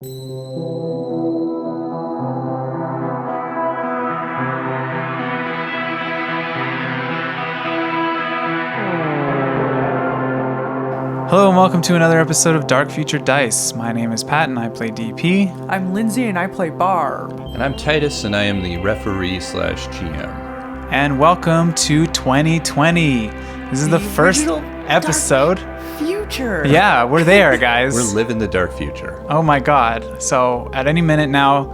Hello and welcome to another episode of Dark Future Dice. My name is Pat and I play DP. I'm Lindsay and I play Barb. And I'm Titus and I am the referee/GM. And welcome to 2020. This is the first episode. Future. Yeah, we're there, guys. We're living the dark future. Oh my god. So at any minute now,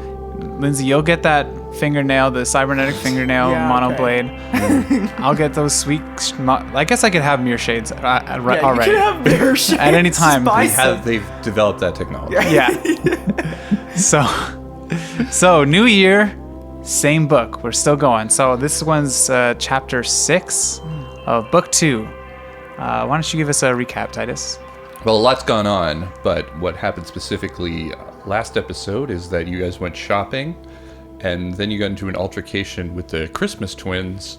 Lindsay, you'll get that fingernail, the cybernetic fingernail monoblade. Okay. I'll get those sweet... I guess I could have mirror shades already. You can have mirror shades. At any time. They've developed that technology. Yeah. So new year, same book. We're still going. So this one's chapter 6 of book 2. Why don't you give us a recap, Titus? Well, a lot's gone on, but what happened specifically last episode is that you guys went shopping, and then you got into an altercation with the Christmas twins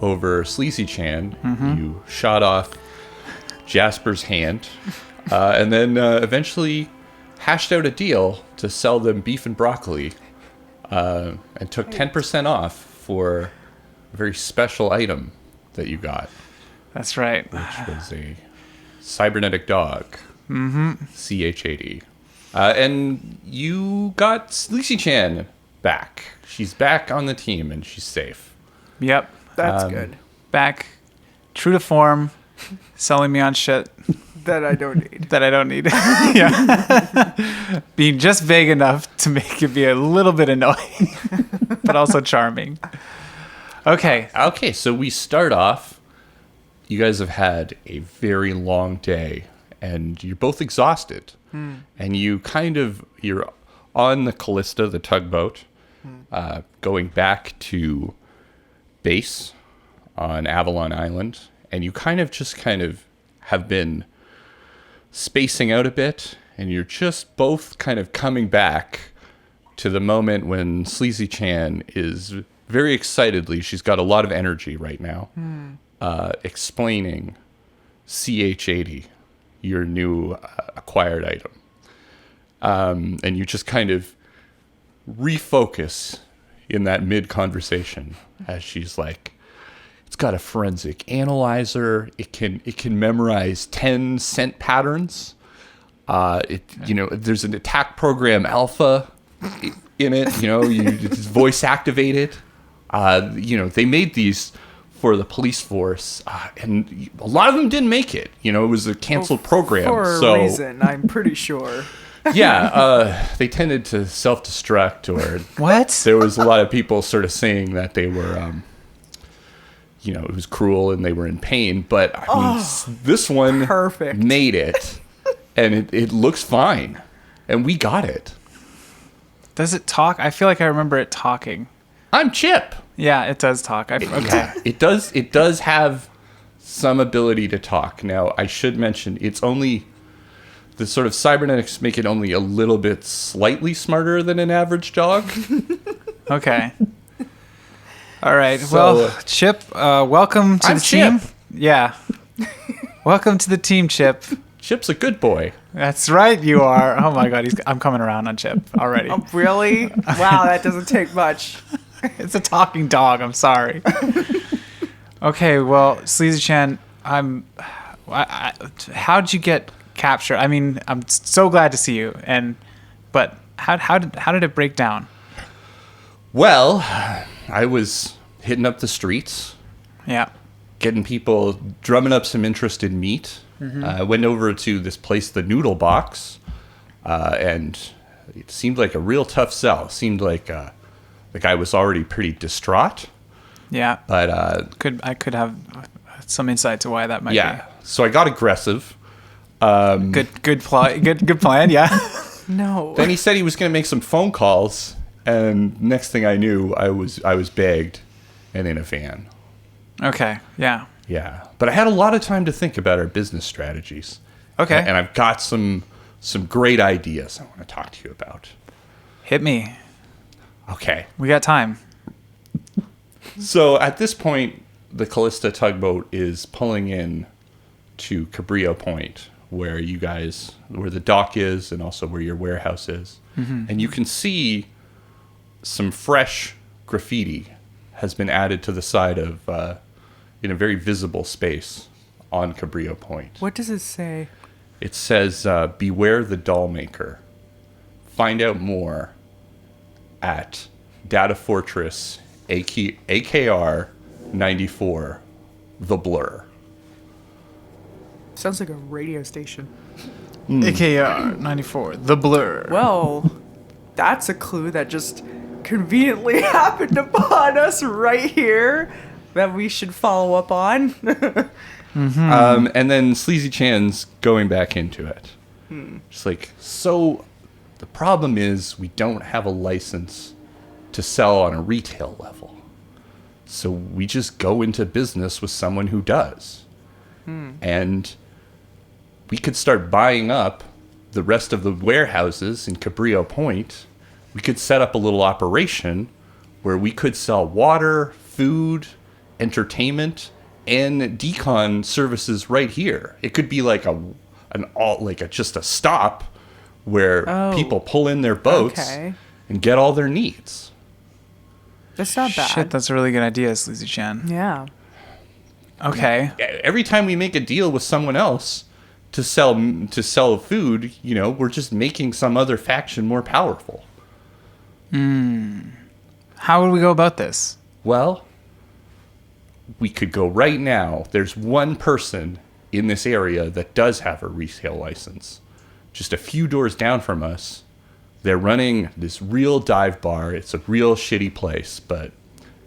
over Sleazy Chan. Mm-hmm. You shot off Jasper's hand, and then eventually hashed out a deal to sell them beef and broccoli, and took 10% off for a very special item that you got. That's right. Which was a cybernetic dog. Mm-hmm. CH80. And you got Sleazy Chan back. She's back on the team and she's safe. Yep. That's good. Back, true to form, selling me on shit. That I don't need. Yeah. Being just vague enough to make it be a little bit annoying, but also charming. Okay, so we start off. You guys have had a very long day, and you're both exhausted. And you're on the Callista, the tugboat, going back to base on Avalon Island, and you kind of have been spacing out a bit, and you're just both kind of coming back to the moment when Sleazy Chan is very excitedly, she's got a lot of energy right now, explaining CH80, your new acquired item. And you just kind of refocus in that mid-conversation as she's like, it's got a forensic analyzer. It can memorize 10 scent patterns. There's an attack program alpha in it. It's voice activated. They made these for the police force, and a lot of them didn't make it. It was a canceled program. For a reason, I'm pretty sure. Yeah, they tended to self-destruct, or what? There was a lot of people sort of saying that they were, it was cruel and they were in pain. But I mean, this one made it, and it looks fine, and we got it. Does it talk? I feel like I remember it talking. I'm Chip. Yeah, it does talk. Okay. Yeah, it does. It does have some ability to talk. Now, I should mention it's only the sort of cybernetics make it only a little bit slightly smarter than an average dog. Okay. All right. Well, Chip, welcome to the team. Chip. Yeah. Welcome to the team, Chip. Chip's a good boy. That's right, you are. Oh my God, I'm coming around on Chip already. Oh, really? Wow, that doesn't take much. It's a talking dog. I'm sorry. Okay, well, Sleazy Chan, how'd you get captured? I mean, I'm so glad to see you. But how did it break down? Well, I was hitting up the streets. Yeah. Getting people, drumming up some interest in meat. Mm-hmm. I went over to this place, the Noodle Box, and it seemed like a real tough sell. It seemed like the guy was already pretty distraught. Yeah. But I could have some insight to why that might be. Yeah. So I got aggressive. Good plan. Yeah. No. Then he said he was going to make some phone calls, and next thing I knew, I was bagged and in a van. Okay. Yeah. Yeah. But I had a lot of time to think about our business strategies. Okay. And I've got some great ideas I want to talk to you about. Hit me. Okay. We got time. So at this point, the Callista tugboat is pulling in to Cabrillo Point, where the dock is and also where your warehouse is. and you can see some fresh graffiti has been added to the side of in a very visible space on Cabrillo Point. What does it say? It says, "Beware the doll maker. Find out more at Data Fortress AKR 94, The Blur." Sounds like a radio station. AKR 94, The Blur. Well, that's a clue that just conveniently happened upon us right here that we should follow up on. And then Sleazy Chan's going back into it. Just like, so the problem is we don't have a license to sell on a retail level. So we just go into business with someone who does. And we could start buying up the rest of the warehouses in Cabrillo Point. We could set up a little operation where we could sell water, food, entertainment, and decon services right here. It could be like just a stop where people pull in their boats and get all their needs. That's not bad. Shit, that's a really good idea, Sleazy Chan. Yeah. Okay. Every time we make a deal with someone else to sell food, we're just making some other faction more powerful. How would we go about this? Well, we could go right now. There's one person in this area that does have a retail license. Just a few doors down from us. They're running this real dive bar. It's a real shitty place, but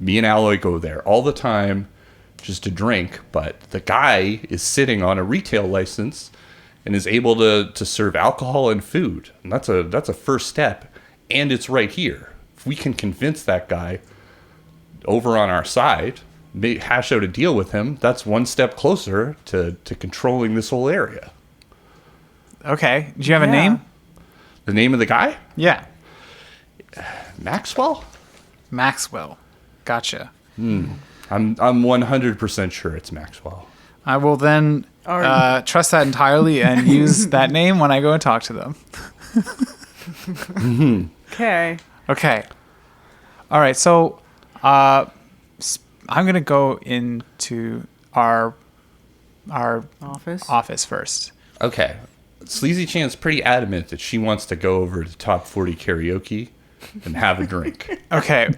me and Alloy go there all the time just to drink. But the guy is sitting on a retail license and is able to serve alcohol and food. And that's a first step. And it's right here. If we can convince that guy over on our side, hash out a deal with him, that's one step closer to controlling this whole area. Okay. Do you have a name? The name of the guy? Yeah. Maxwell? Maxwell. Gotcha. I'm 100% sure it's Maxwell. I will then trust that entirely and use that name when I go and talk to them. Okay. Okay. All right. So I'm going to go into our office first. Okay. Sleazy Chan's pretty adamant that she wants to go over to Top 40 Karaoke and have a drink. Okay.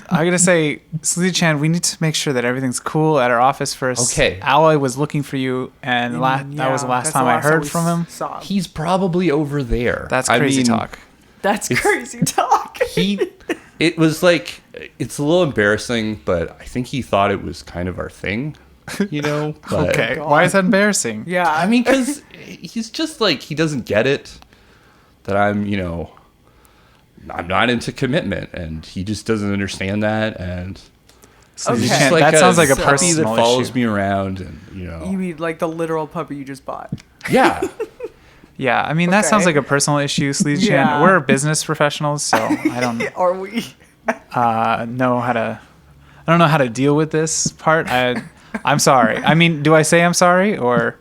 I'm going to say, Sleazy Chan, we need to make sure that everything's cool at our office first. Okay. Alloy was looking for you, and that was the last time I heard from him. He's probably over there. That's crazy talk. That's crazy talk. It was like, it's a little embarrassing, but I think he thought it was kind of our thing, But, okay. Why is that embarrassing? Yeah. I mean, because he's just like, he doesn't get it that I'm not into commitment, and he just doesn't understand that. And Okay. he's just like That sounds like a puppy personal that follows issue. me around, and You mean like the literal puppy you just bought? yeah. Yeah, I mean, that sounds Okay. like a personal issue, Sleazy Chan. Yeah. We're business professionals, so I don't Are we? know how to... I don't know how to deal with this part. I'm sorry. I mean, do I say I'm sorry, or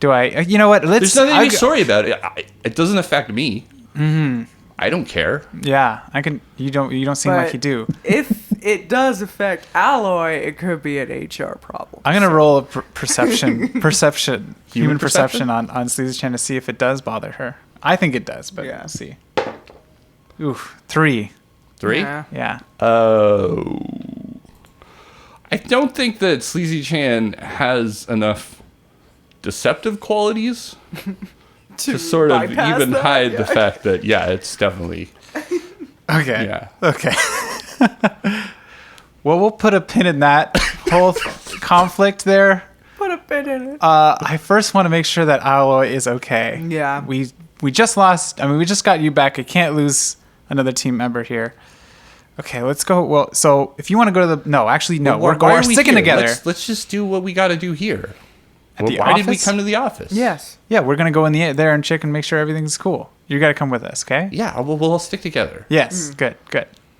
do I... You know what? There's nothing to be sorry about. It doesn't affect me. Mm-hmm. I don't care. Yeah, I can... You don't seem like you do. If it does affect Alloy, it could be an HR problem. I'm gonna roll a perception, human perception? perception on Sleazy Chan to see if it does bother her. I think it does, but Yeah. we'll see. Oof, 3. 3? Yeah. Yeah. Oh. I don't think that Sleazy Chan has enough deceptive qualities to sort of bypass even that, hide yeah. the fact that, it's definitely, Okay. yeah. Okay. Well, we'll put a pin in that whole conflict there. Put a pin in it. I first want to make sure that Alloy is okay. Yeah. We just lost. I mean, we just got you back. I can't lose another team member here. Okay, let's go. Well, so if you want to go to the... No, actually, no. Why We're are we sticking here? together. Let's just do what we got to do here. At the Why did we office? come to the office? Yes. Yeah, we're going to go in there and check and make sure everything's cool. You got to come with us, okay? Yeah, we'll all stick together. Yes, good.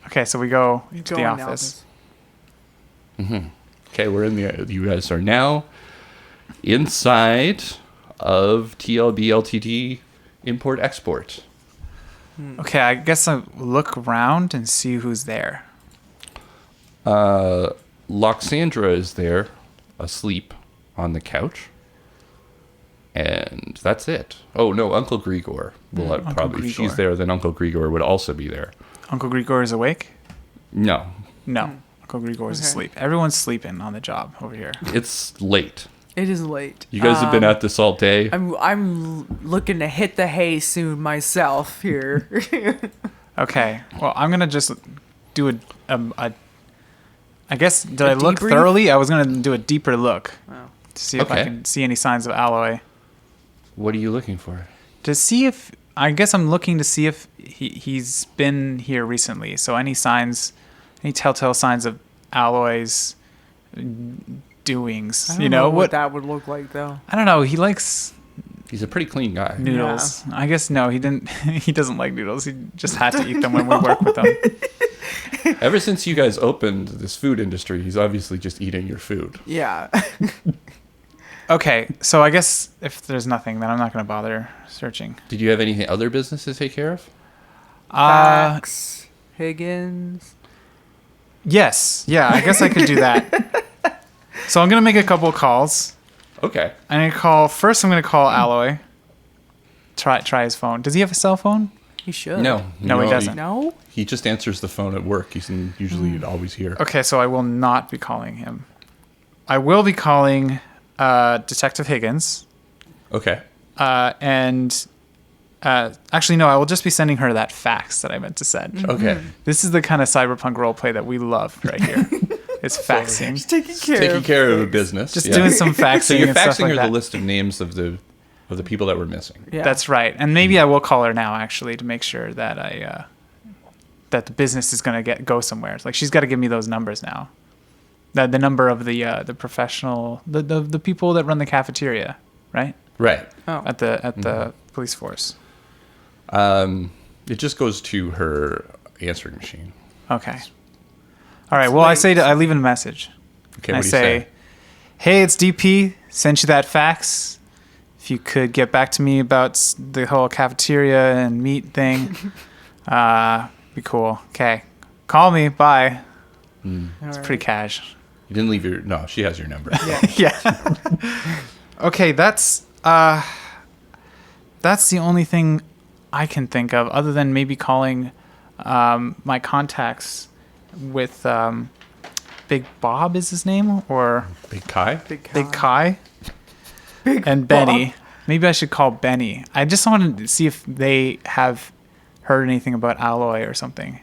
Okay, so we go to Go the in office. Okay, we're in the... You guys are now inside of TLB Ltd Import-Export. Okay, I guess I'll look around and see who's there. Loxandra is there, asleep on the couch. And that's it. Oh, no, Uncle Grigor. Well, probably if she's there, then Uncle Grigor would also be there. Uncle Grigor is awake? No. No. Uncle Grigor is asleep. Everyone's sleeping on the job over here. It's late. It is late. You guys have been at this all day. I'm looking to hit the hay soon myself here. Okay. Well, I'm gonna just do I guess did I look debrief? thoroughly? I was gonna do a deeper look to see if I Okay. can see any signs of alloy. What are you looking for? To see if I guess I'm looking to see if he's been here recently. So any signs, any telltale signs of alloy's doings. I don't You know what that would look like though. I don't know. He likes He's a pretty clean guy. noodles. I guess no, he didn't. He doesn't like noodles. He just had to eat them when we work with him. Ever since you guys opened this food industry, he's obviously just eating your food. Yeah. Okay, so I guess if there's nothing, then I'm not going to bother searching. Did you have anything other business to take care of? Fax, Higgins. Yes. Yeah, I guess I could do that. So I'm going to make a couple of calls. Okay. I'm going to call Alloy. Try his phone. Does he have a cell phone? He should. No, he doesn't. No? He just answers the phone at work. He's usually always here. Okay, so I will not be calling him. I will be calling Detective Higgins. Okay. And actually, no, I will just be sending her that fax that I meant to send. Okay. This is the kind of cyberpunk roleplay that we love right here. It's faxing. Just taking care of a business. Just doing some faxing. So you're and stuff faxing like her that. the list of names of the people that were missing. Yeah. That's right. And maybe I will call her now actually to make sure that that the business is going to go somewhere. Like she's got to give me those numbers now. The number of the professional the people that run the cafeteria, right? Right. Oh. At the police force. It just goes to her answering machine. Okay. All right. Well, I leave in a message. Okay. I What do you say? Hey, it's DP. Sent you that fax. If you could get back to me about the whole cafeteria and meat thing, be cool. Okay. Call me. Bye. It's pretty cash. You didn't leave your. No, she has your number. Yeah. Okay, that's the only thing I can think of, other than maybe calling my contacts with Big Bob is his name, or Big Kai. Big Kai, and Benny. Maybe I should call Benny. I just wanted to see if they have heard anything about Alloy or something.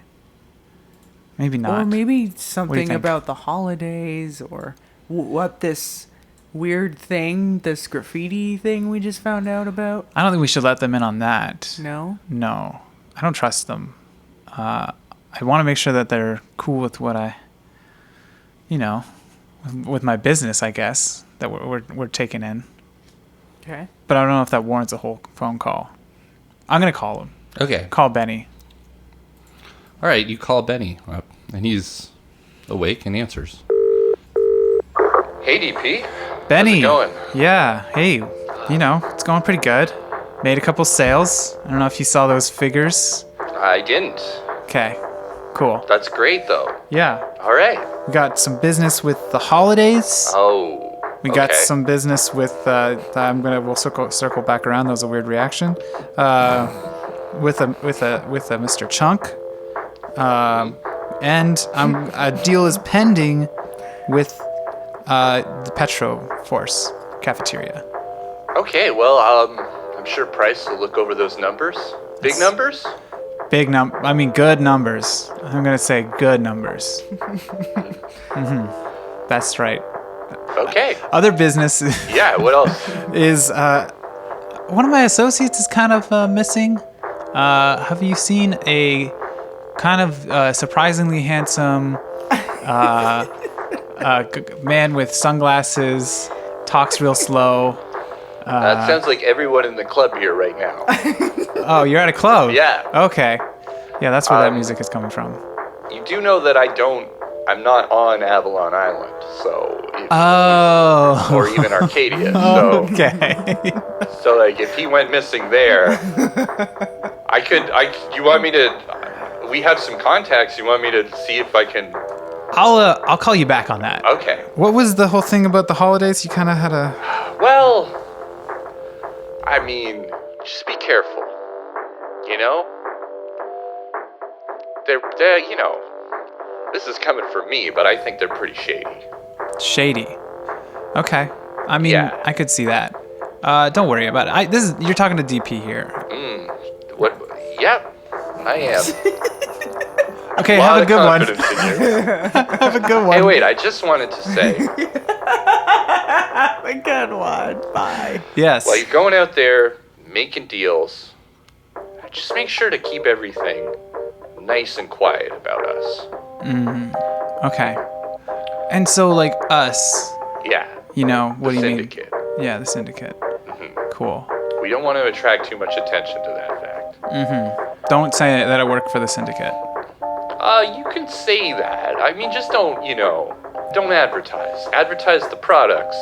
Maybe not. Or maybe What do you something think? about the holidays, or what this weird thing, this graffiti thing we just found out about. I don't think we should let them in on that. No? No, I don't trust them. I want to make sure that they're cool with what with my business, I guess, that we're taking in. Okay. But I don't know if that warrants a whole phone call. I'm going to call him. Okay. Call Benny. All right. You call Benny up, and he's awake and answers. Hey, DP. Benny. How's it going? Yeah. Hey, it's going pretty good. Made a couple sales. I don't know if you saw those figures. I didn't. Okay. Cool. That's great, though. Yeah. All right. We got some business with the holidays. Oh. We got okay. some business with. We'll circle back around. That was a weird reaction. With a Mr. Chunk. And a deal is pending with the Petro Force cafeteria. Okay, well, I'm sure Price will look over those numbers. Big numbers? Good numbers. I'm gonna say good numbers. That's right. Okay. Other business Yeah, what else? is one of my associates is kind of missing. Have you seen a kind of surprisingly handsome man with sunglasses, talks real slow? That sounds like everyone in the club here right now. Oh, you're at a club? Yeah. Okay. Yeah, that's where that music is coming from. You do know that I'm not on Avalon Island, so... Oh. Or even Arcadia, so... Okay. So, like, if he went missing there, You want me to? We have some contacts. You want me to see if I can? I'll call you back on that. Okay. What was the whole thing about the holidays? You kind of had a... Well, I mean, just be careful. You know? They're, you know, this is coming from me, but I think they're pretty shady. Shady. Okay. I mean, Yeah. I could see that. Don't worry about it. You're talking to DP here. What? Yep, I am. Okay, Lot have a of good one. confidence in you. Have a good one. Hey, wait, I just wanted to say, A good one. Bye. Yes. while you're going out there making deals, just make sure to keep everything nice and quiet about us. Okay. And so, like, us, Yeah, you know, what the do you syndicate. mean? Yeah, the syndicate. Cool. We don't want to attract too much attention to that fact. Don't say that I work for the syndicate. You can say that. I mean, just don't, don't advertise. Advertise the products,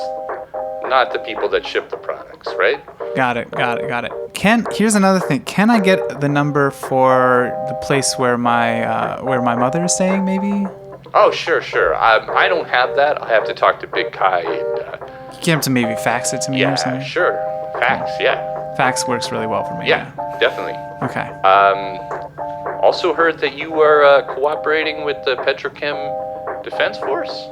not the people that ship the products, right? Got it. Here's another thing. Can I get the number for the place where my mother is staying, maybe? Oh, sure. I don't have that. I have to talk to Big Kai and, Get him to maybe fax it to me or yeah, something. sure. Facts, yeah. Fax works really well for me. Yeah, definitely. Okay. Also heard that you were cooperating with the Petrochem Defense Force.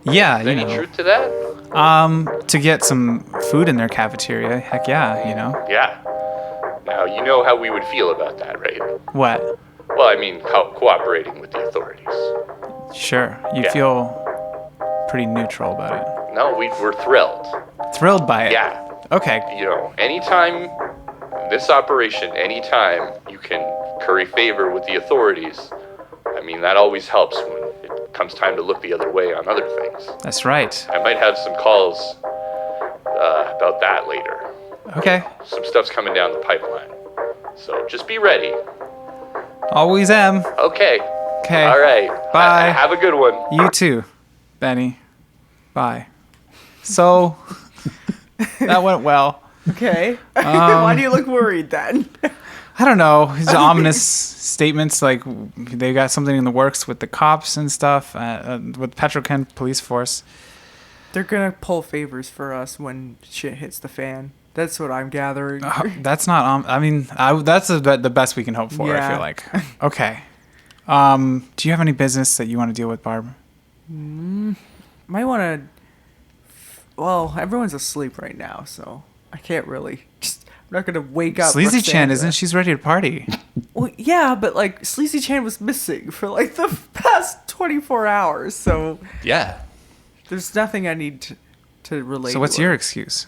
Yeah, Is you any know. truth to that? To get some food in their cafeteria. Heck yeah, you know. Yeah. Now, you know how we would feel about that, right? What? Well, I mean, cooperating with the authorities. Sure. You Yeah. feel pretty neutral about it. No, we're thrilled. Thrilled by it. Yeah. Okay. Anytime this operation, anytime you can curry favor with the authorities, I mean, that always helps when it comes time to look the other way on other things. That's right. I might have some calls about that later. Okay. Some stuff's coming down the pipeline. So just be ready. Always am. Okay. Okay. All right. Bye. Have a good one. You too, Benny. Bye. So, that went well. Okay. Why do you look worried then? I don't know. His ominous statements like they got something in the works with the cops and stuff, with Petrochem police force. They're gonna pull favors for us when shit hits the fan. That's what I'm gathering. That's not. That's the best we can hope for. I Yeah. feel like. Okay. Do you have any business that you want to deal with, Barb? Might want to. Well, everyone's asleep right now, so I can't really. I'm not gonna wake up. Sleazy Chan Roxandra. isn't. She's ready to party. Well, yeah, but like Sleazy Chan was missing for like the past 24 hours, so Yeah. there's nothing I need to relate. So what's to your her. excuse?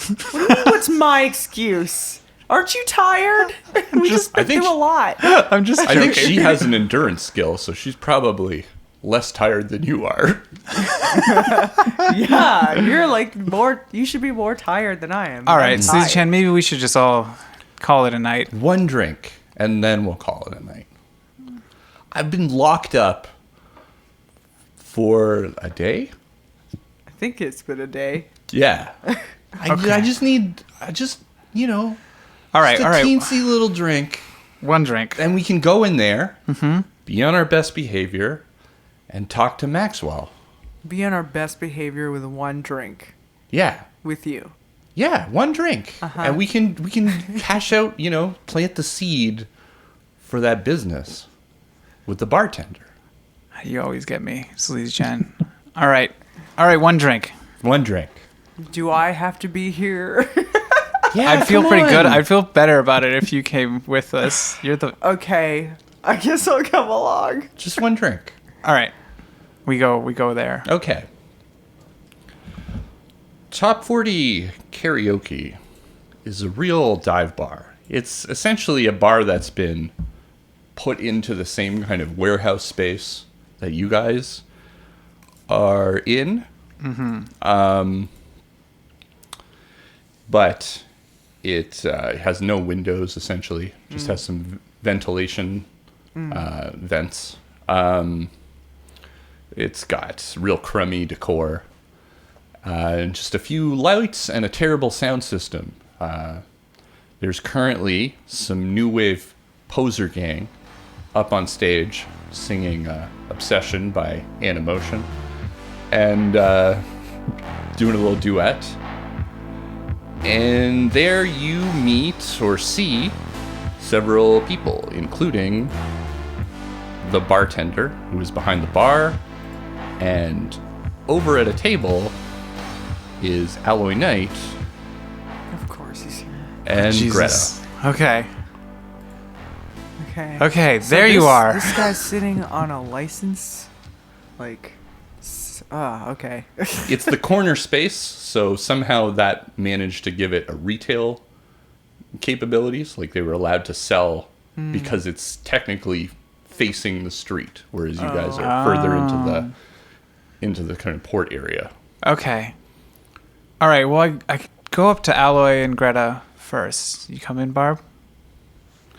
What do you mean, what's my excuse? Aren't you tired? We just I been think through a she- lot. I'm just. I think she has an endurance skill, so she's probably less tired than you are. Yeah, you're like more. You should be more tired than I am. All I'm right, Sleazy tired. Chan. Maybe we should just all call it a night. One drink, and then we'll call it a night. I've been locked up for a day. I think it's been a day. Yeah. Okay. I just, you know, All right. just a All right. teensy little drink, One drink. and we can go in there, be on our best behavior, and talk to Maxwell. Be on our best behavior with one drink Yeah. with you. Yeah, one drink. And we can cash out, plant the seed for that business with the bartender. You always get me, Sleazy Chan. All right. One drink. One drink. Do I have to be here? Yeah, I'd feel come pretty good. on. I'd feel better about it if you came with us. You're the. Okay, I guess I'll come along. Just one drink. All right. We go there. Okay. Top 40 Karaoke is a real dive bar. It's essentially a bar that's been put into the same kind of warehouse space that you guys are in. But it has no windows, essentially. Just has some ventilation vents. It's got real crummy decor. And just a few lights and a terrible sound system. There's currently some new wave poser gang up on stage singing Obsession by Animotion and doing a little duet. And there you meet or see several people, including the bartender who is behind the bar, and over at a table is Alloy Knight. Of course he's here. And Jesus. Greta. Okay. Okay. There you are. This guy's sitting on a license. Like, okay. It's the corner space, so somehow that managed to give it a retail capabilities. Like they were allowed to sell because it's technically facing the street, whereas you guys are further into the kind of port area. Okay. All right. Well, I go up to Alloy and Greta first. You come in, Barb?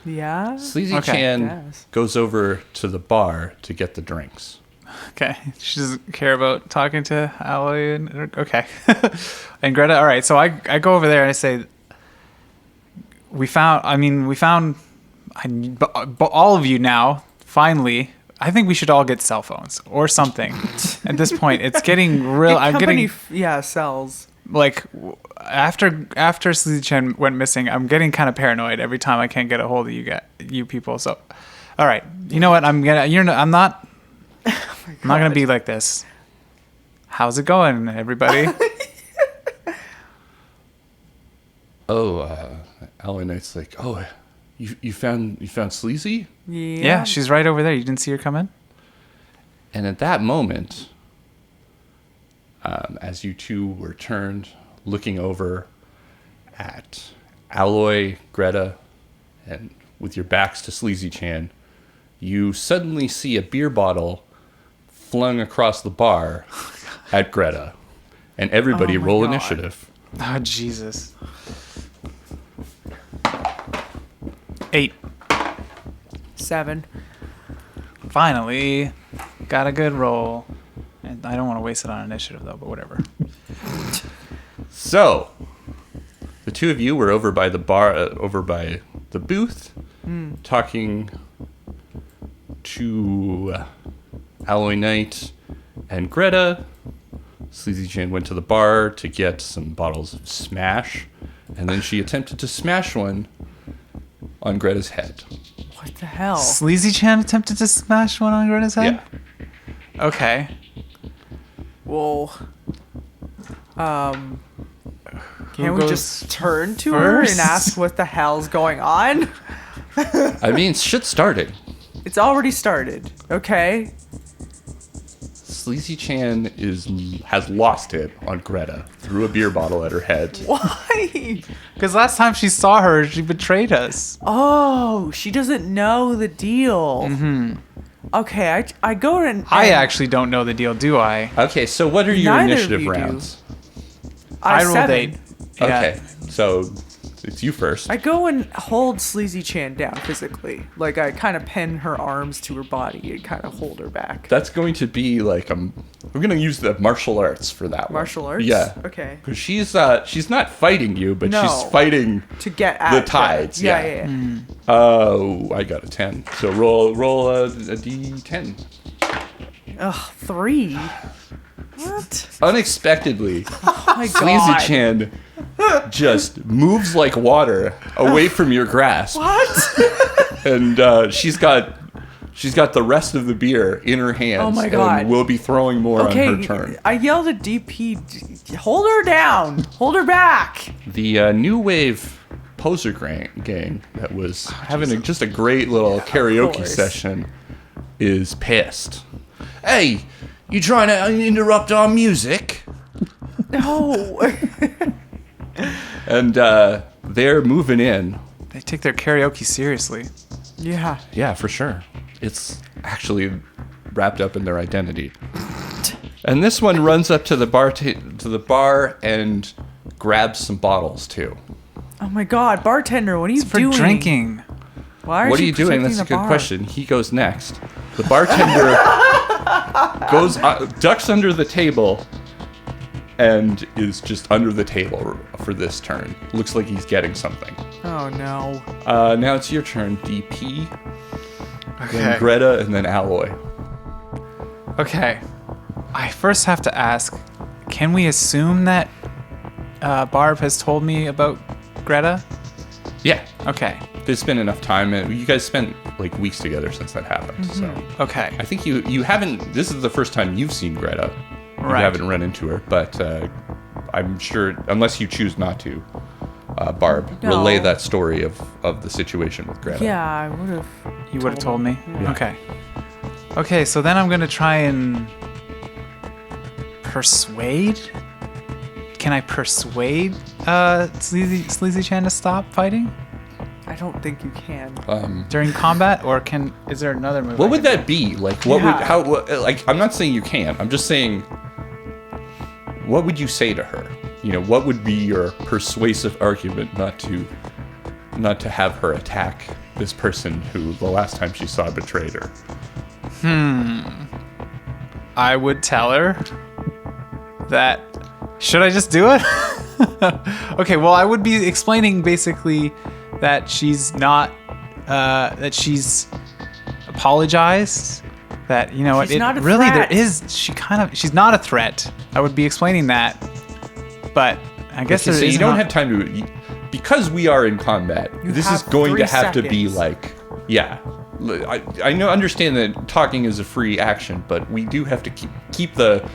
Yeah? Sleazy Okay. Chan Yes. goes over to the bar to get the drinks. Okay. She doesn't care about talking to Alloy and okay. And Greta, all right. So I go over there and I say, all of you now, finally, I think we should all get cell phones or something. At this point, it's getting real. I'm getting sells. like after Sleazy Chen went missing, I'm getting kind of paranoid every time I can't get a hold of you people. So, all right, you know what? I'm not gonna be like this. How's it going, everybody? Alloy Knight's like, oh, you found Sleazy? Yeah, she's right over there. You didn't see her come in? And at that moment, as you two were turned, looking over at Alloy, Greta, and with your backs to Sleazy Chan, you suddenly see a beer bottle flung across the bar at Greta. And everybody roll God. initiative. Oh, Jesus. 8. 7. Finally, got a good roll. And I don't want to waste it on initiative, though, but whatever. So, the two of you were over by the bar, over by the booth, talking to Alloy Knight and Greta. Sleazy Chan went to the bar to get some bottles of Smash, and then she attempted to smash one on Greta's head. What the hell? Sleazy Chan attempted to smash one on Greta's head? Yeah. Okay. Well, can Who we goes just turn to her first? and ask what the hell's going on? I mean, shit's starting. It's already started. Okay. Sleazy Chan has lost it on Greta, threw a beer bottle at her head. Why? Because last time she saw her, she betrayed us. Oh, she doesn't know the deal. Mm-hmm. Okay, I go and I actually don't know the deal, do I? Okay, so what are your Neither of initiative you do. rounds? I rolled 7. 8. Yeah. Okay, so it's you first. I go and hold Sleazy Chan down physically. Like, I kind of pin her arms to her body and kind of hold her back. That's going to be like we're going to use the martial arts for that one. Martial arts? Yeah. Okay. Because she's not fighting you, but No. she's fighting To get at the her. tides. Yeah. Oh, I got a 10. So roll a d10. Ugh, 3? What? Unexpectedly, Oh my Sleazy god. Chan just moves like water away from your grasp. What? And she's got the rest of the beer in her hands. Oh my God. And will be throwing more Okay, on her turn. I yelled at DP, hold her down. Hold her back. The new wave poser gang that was having just a great little karaoke course. session is pissed. Hey, you trying to interrupt our music? No. And they're moving in. They take their karaoke seriously. Yeah. Yeah, for sure. It's actually wrapped up in their identity. And this one runs up to the bar and grabs some bottles too. Oh my god, bartender, what are you For doing? drinking. Why What are she you doing? protecting That's a the good bar? question. He goes next. The bartender ducks under the table and is just under the table for this turn. Looks like he's getting something. Oh no. Now it's your turn, DP. Okay. Then Greta, and then Alloy. Okay. I first have to ask, can we assume that Barb has told me about Greta? Yeah. Okay. There's been enough time, and you guys spent like weeks together since that happened. So Okay. I think you haven't. This is the first time you've seen Greta. You Right. haven't run into her, but I'm sure, unless you choose not to, Barb, No. relay that story of the situation with Greta. Yeah, I would have. You would have told me? Yeah. Okay. Okay, so then I'm going to try and persuade? Can I persuade Sleazy Chan to stop fighting I don't think you can. during combat? Or is there another move? What I would can that be? Like, what Yeah. like, I'm not saying you can't. I'm just saying, what would you say to her? You know, what would be your persuasive argument not to have her attack this person who the last time she saw betrayed her? I would tell her that. Should I just do it? Okay, well, I would be explaining basically that she's not, that she's apologized. That, you know what, She's not a really threat. there is, she's not a threat. I would be explaining that. But I guess Okay, there so is you don't not- have time to, because we are in combat. This is have going 3 to have to be seconds. like, yeah. I know, understand that talking is a free action, but we do have to keep the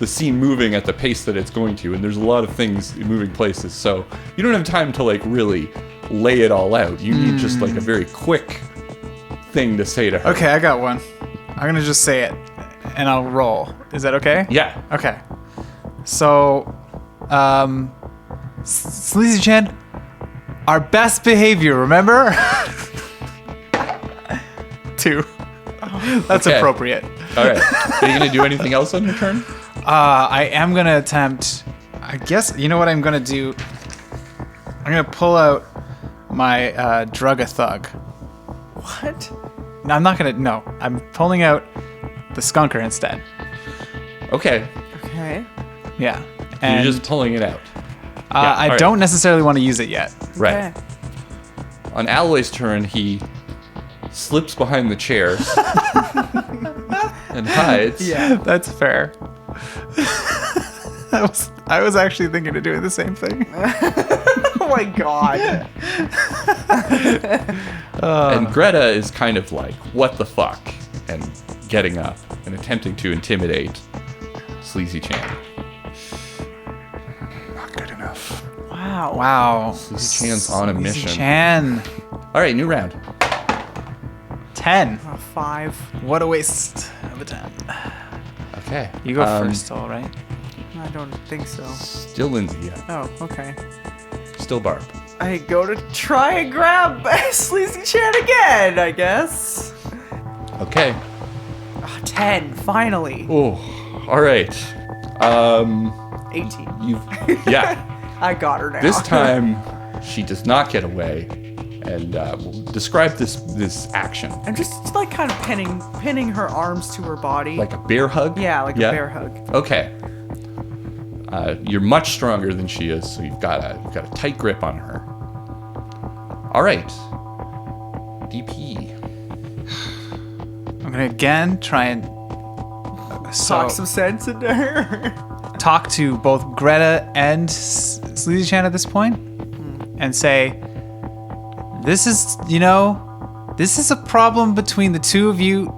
scene moving at the pace that it's going to, and there's a lot of things in moving places, so you don't have time to like really lay it all out. You need just like a very quick thing to say to her. Okay, I got one. I'm gonna just say it, and I'll roll. Is that okay? Yeah. Okay. So, Sleazy Chan, our best behavior, remember? 2. That's Okay. appropriate. All right. Are you gonna do anything else on your turn? I am gonna attempt. I guess you know what I'm gonna do. I'm gonna pull out my drug-a-thug. What? No, I'm not gonna. No, I'm pulling out the skunker instead. Okay. Okay. Yeah. You're And just pulling it out. I alright. don't necessarily want to use it yet. Right. Okay. On Alloy's turn, he slips behind the chairs and hides. Yeah, that's fair. I was actually thinking of doing the same thing. Oh my god. And Greta is kind of like, what the fuck? And getting up and attempting to intimidate Sleazy Chan. Not good enough. Wow. Wow. Sleazy Chan's on a Sleazy mission. Chan. All right, new round. 5. 10. What a waste of a 10. Okay. You go first, all right? I don't think so. Still Lindsay, yeah. Oh, okay. Still Barb. I go to try and grab Sleazy Chan again, I guess. Okay. 10, finally. Oh, all right. 18. Yeah. I got her now. This time, she does not get away. And we'll describe this action. I'm just like kind of pinning her arms to her body. Like a bear hug? Yeah, like a bear hug. Okay. You're much stronger than she is, so you've got a tight grip on her. All right. DP. I'm gonna again try and Talk some sense into her. talk to both Greta and Sleazy Chan at this point, and say, this is a problem between the two of you,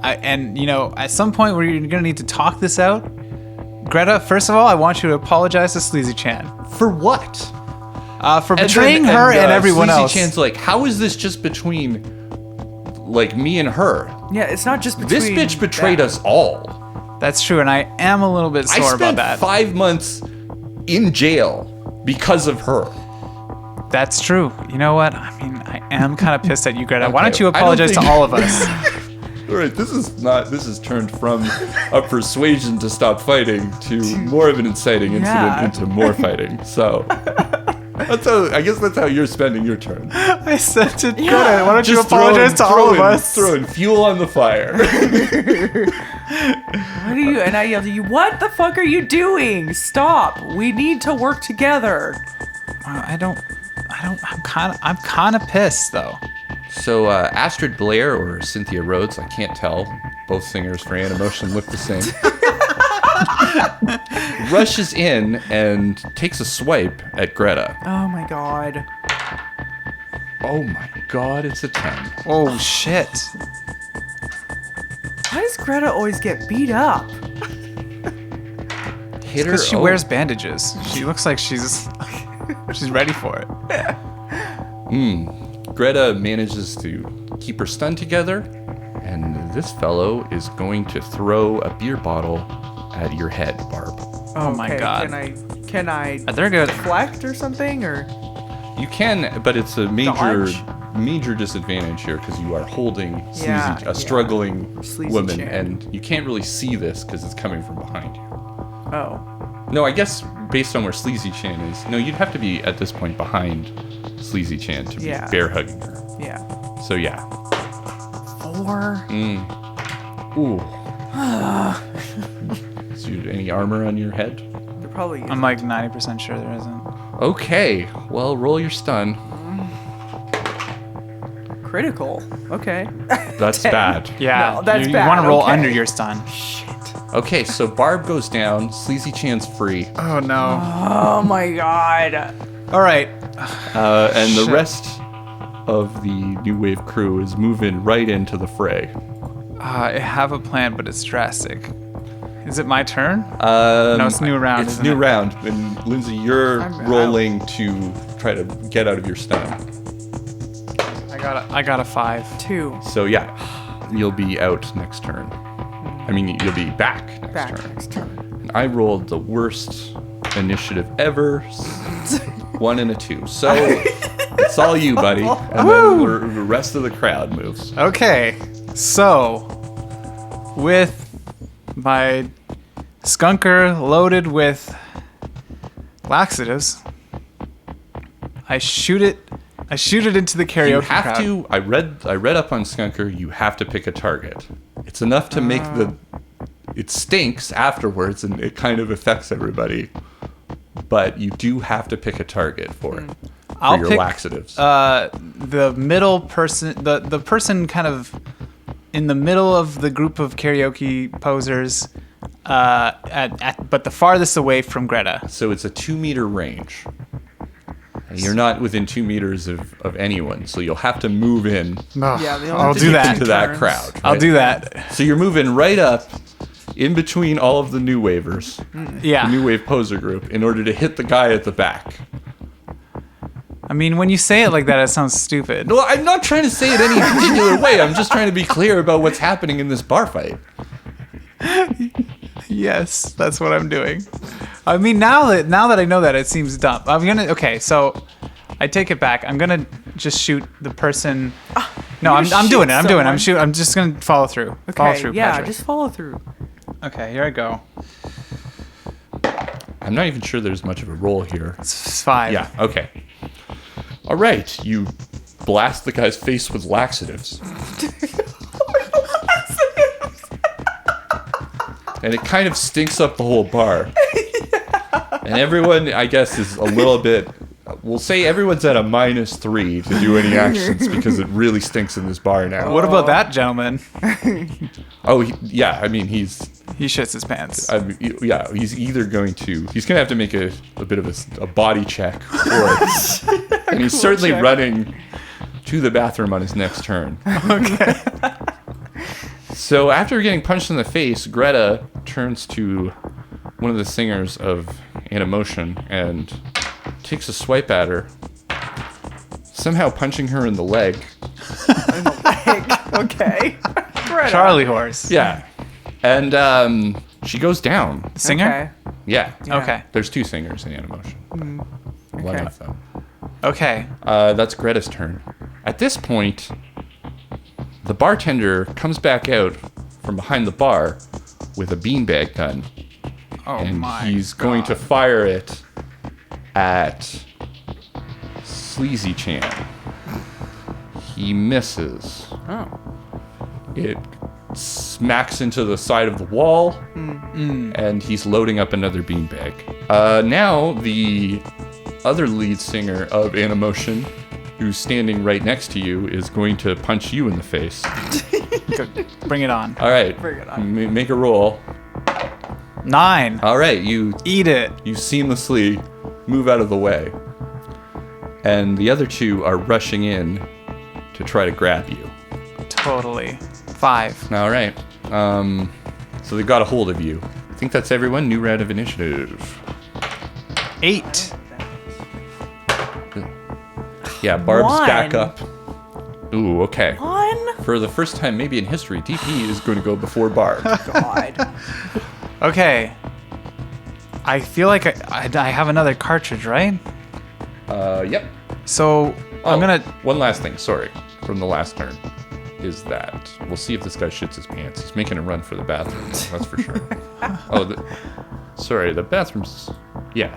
and at some point you're gonna need to talk this out. Greta, first of all, I want you to apologize to Sleazy Chan For what? for betraying her and everyone Sleazy else. Chan's like, how is this just between, like, me and her? Yeah, it's not just between This bitch betrayed us all. That's true, and I am a little bit I sore spent about that. 5 months in jail because of her. That's true. You know what? I mean, I am kind of pissed at you, Greta. Why Okay, don't you I don't apologize to think- all of us? All right, this is turned from a persuasion to stop fighting to more of an inciting incident Yeah. into more fighting. So I guess that's how you're spending your turn. I said to Greta, why don't you Just apologize to all of us? throwing fuel on the fire. What are you? And I yelled at you. What the fuck are you doing? Stop! We need to work together. I'm kind of pissed though. So Astrid Blair or Cynthia Rhodes, I can't tell. Both singers for Animotion look the same. Rushes in and takes a swipe at Greta. Oh my god. Oh my god, it's a 10. Oh shit. Why does Greta always get beat up? Hit her. Because she wears bandages. She looks like she's ready for it. Greta manages to keep her stun together, and this fellow is going to throw a beer bottle at your head, Barb. Oh my god. Can I They're good. deflect or something, or? You can, but it's a major Dodge? disadvantage here because you are holding Yeah, a struggling Sleazy woman, Chan. and you can't really see this because it's coming from behind you. Oh. No, I guess based on where Sleazy Chan is, no, you'd have to be at this point behind Sleazy Chan to be Yeah. bear hugging her. Yeah. So yeah. 4. Ooh. Is there any armor on your head? There probably is. I'm like 90% sure there isn't. Okay, well, roll your stun. Critical. Okay. That's bad. Yeah, No, that's you bad, want to roll okay. under your stun. Okay, so Barb goes down, Sleazy Chan's free, Oh no. Oh my god. All right. and the Shit. rest of the New Wave crew is moving right into the fray. I have a plan, but it's drastic. Is it my turn? No, it's new round, It's isn't new it? round, and Lindsay, you're I'm out. rolling to try to get out of your stun. I got a 5. 2. So yeah, you'll be out next turn. I mean, you'll be back next Back turn. next turn. And I rolled the worst initiative ever. 1 and a 2. So it's all you, buddy. And then the rest of the crowd moves. Okay. So, with my skunker loaded with laxatives, I shoot it into the karaoke You have crowd. to. I read up on Skunker. You have to pick a target. It's enough to make it stinks afterwards, and it kind of affects everybody. But you do have to pick a target for it. I'll for your pick, laxatives. The middle person, the person kind of in the middle of the group of karaoke posers, but the farthest away from Greta. So it's a 2-meter range. And you're not within 2 meters of anyone, so you'll have to move in Yeah, they all I'll have to do take that. into that crowd. I'll right? do that. So you're moving right up in between all of the new wavers, the Yeah. new wave poser group, in order to hit the guy at the back. I mean, when you say it like that, it sounds stupid. No, I'm not trying to say it any particular way. I'm just trying to be clear about what's happening in this bar fight. Yes, that's what I'm doing. I mean, now that I know that, it seems dumb. Okay, so I take it back. I'm gonna just shoot the person. No, you're I'm gonna doing it. shoot I'm doing it. someone? I'm just gonna follow through. Okay, Follow through. yeah, Patrick. just follow through. Okay, here I go. I'm not even sure there's much of a roll here. It's 5. Yeah, okay. All right, you blast the guy's face with laxatives. And it kind of stinks up the whole bar. And everyone, I guess, is a little bit... We'll say everyone's at a -3 to do any actions because it really stinks in this bar now. What about that gentleman? Oh, yeah, I mean, He shits his pants. he's either going to... He's going to have to make a bit of a body check for it. And he's certainly check. running to the bathroom on his next turn. Okay. So after getting punched in the face, Greta turns to one of the singers of Animotion and takes a swipe at her, somehow punching her in the leg. Okay. Right Charlie horse. Yeah. And she goes down. Singer? Okay. Yeah. Okay. There's 2 singers in Animotion. One Okay. of them. Okay. That's Greta's turn. At this point, the bartender comes back out from behind the bar with a beanbag gun. Oh And my he's going to fire it at Sleazy Chan. He misses. Oh. It smacks into the side of the wall, and he's loading up another beanbag. Now the other lead singer of Animotion, who's standing right next to you, is going to punch you in the face. Bring it on. All right, Bring it on. make a roll. 9. All right, you Eat it. seamlessly move out of the way, and the other two are rushing in to try to grab you. Totally. 5. All right. So they got a hold of you. I think that's everyone. New round of initiative. 8. Yeah, Barb's 1. back up. Ooh, okay. 1? For the first time maybe in history, DP is going to go before Barb. God. Okay. I feel like I have another cartridge, right? Yep. So I'm gonna. One last thing, sorry, from the last turn, is that we'll see if this guy shits his pants. He's making a run for the bathroom, that's for sure. Sorry, the bathroom's. Yeah.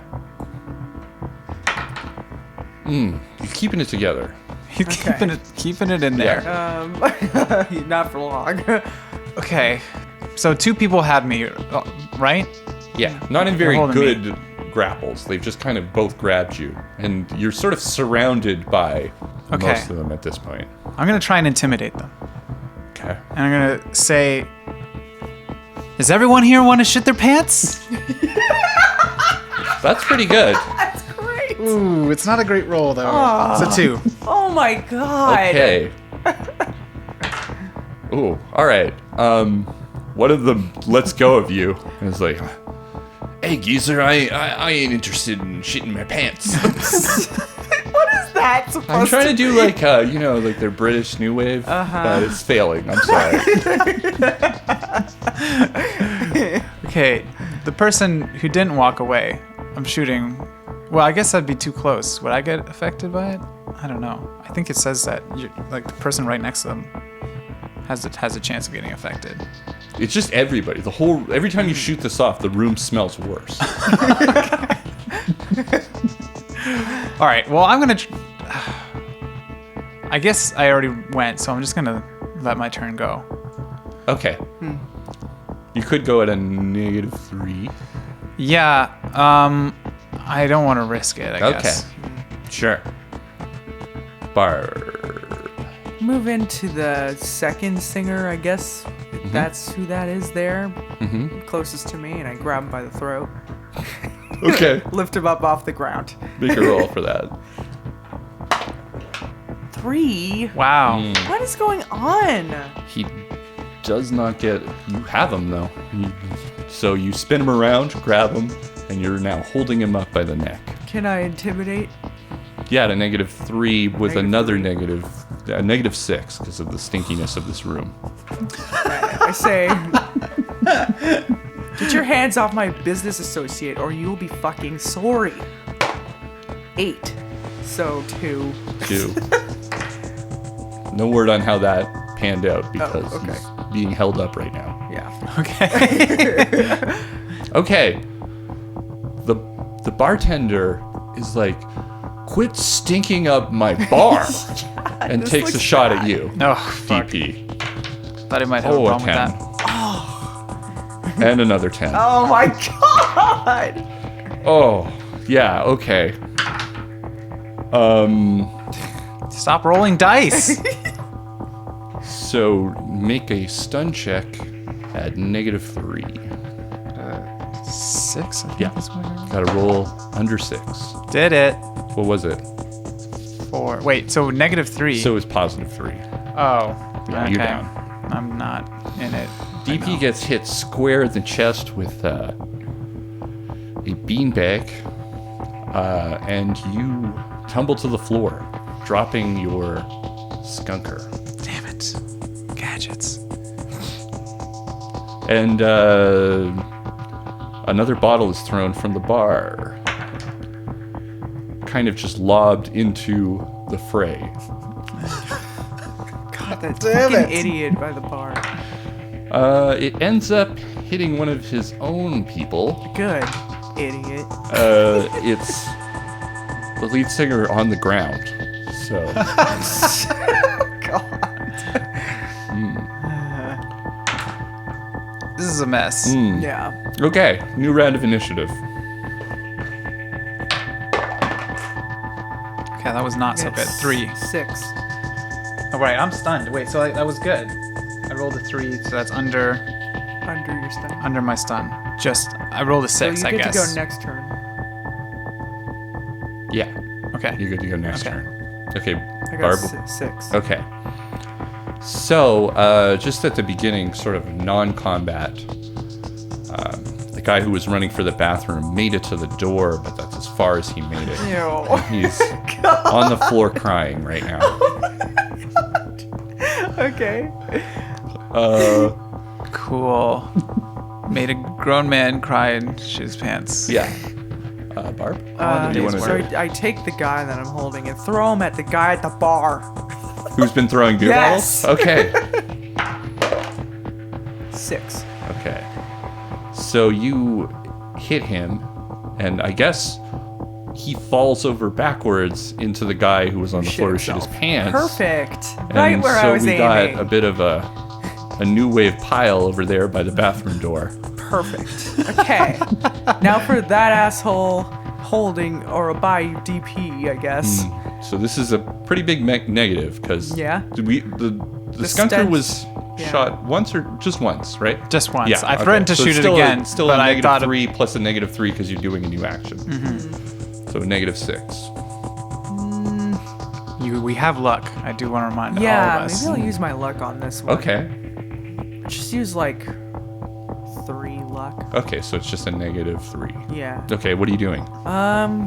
He's keeping it together. He's Okay. keeping it in there. Not for long. Okay. So 2 people had me, right? Yeah, not in very holding good grapples. They've just kind of both grabbed you, and you're sort of surrounded by Okay. most of them at this point. I'm gonna try and intimidate them, Okay. and I'm gonna say, "Does everyone here want to shit their pants?" That's pretty good. That's great. Ooh, it's not a great roll though. It's a 2. Oh my God. Okay. Ooh, all right. One of them lets go of you and is like, "Hey, geezer, I ain't interested in shitting my pants." What is that supposed I'm trying to to do be? like, like their British New Wave, but it's failing. I'm sorry. Okay, the person who didn't walk away, I'm shooting. Well, I guess that'd be too close. Would I get affected by it? I don't know. I think it says that like the person right next to them has a chance of getting affected. It's just everybody. Every time you shoot this off, the room smells worse. All right. Well, I'm gonna. I guess I already went, so I'm just gonna let my turn go. Okay. You could go at a -3. Yeah. I don't want to risk it. I guess. Sure. Barb. Move into the second singer, I guess. If that's who that is there. Closest to me, and I grab him by the throat. Okay. Lift him up off the ground. Make a roll for that. 3? Wow. What is going on? He does not get. You have him though. So you spin him around, grab him, and you're now holding him up by the neck. Can I intimidate? Yeah, at a -3 with another -3. a -6 because of the stinkiness of this room. I say, get your hands off my business associate or you'll be fucking sorry. 8. So 2. 2. No word on how that panned out because okay. he's being held up right now. Yeah. Okay. Okay. The bartender is like, "Quit stinking up my bar," and this takes a looks shot bad. at you. No. Fuck. DP. Thought I might have a Oh, a problem 10. with that. And another 10. Oh my God. Oh, yeah, okay. Stop rolling dice. So make a stun check at -3. 6. I think Yeah. is what I rolled. Gotta roll under 6. Did it. What was it? 4. Wait. So -3. So it's +3. Oh. Yeah, okay. you're down. I'm not in it. DP gets hit square in the chest with a beanbag, and you tumble to the floor, dropping your skunker. Damn it. Gadgets. And another bottle is thrown from the bar, kind of just lobbed into the fray. God, that fucking idiot by the bar. It ends up hitting one of his own people. Good. Idiot. It's the lead singer on the ground. So. God. This is a mess. Yeah. Okay, new round of initiative. Okay, that was not so good. 3. 6. Oh, right, I'm stunned. Wait, so that was good. I rolled a 3, so that's under Under your stun. under my stun. I rolled a 6, so I you guess. get to go next turn. Yeah, Okay. you're good to go next Okay. turn. Okay, I Barb. got 6. Okay. So, just at the beginning, sort of non-combat, the guy who was running for the bathroom made it to the door, but that's as far as he made it. Ew. He's on the floor crying right now. Okay. Cool. Made a grown man cry and shit his pants. Yeah. Barb? What do you wanna so do? I take the guy that I'm holding and throw him at the guy at the bar. Who's been throwing goo Yes. balls? Okay. 6. Okay. So you hit him, and I guess he falls over backwards into the guy who was on the floor who shit his pants. Perfect. And Right where so I was we aiming. got a bit of a new wave pile over there by the bathroom door. Perfect. Okay. Now for that asshole holding or by DP, I guess. So this is a pretty big negative because Yeah. the skunker stench- was yeah. shot once or just once, right? Just once. Yeah, I threatened to So shoot it still again, still but a I negative thought 3 plus a negative 3 because you're doing a new action. So a negative 6. we have luck. I do want to remind all Yeah, of us. maybe I'll use my luck on this one. Okay. Just use like 3 luck. Okay, so it's just a negative 3. Yeah. Okay, what are you doing?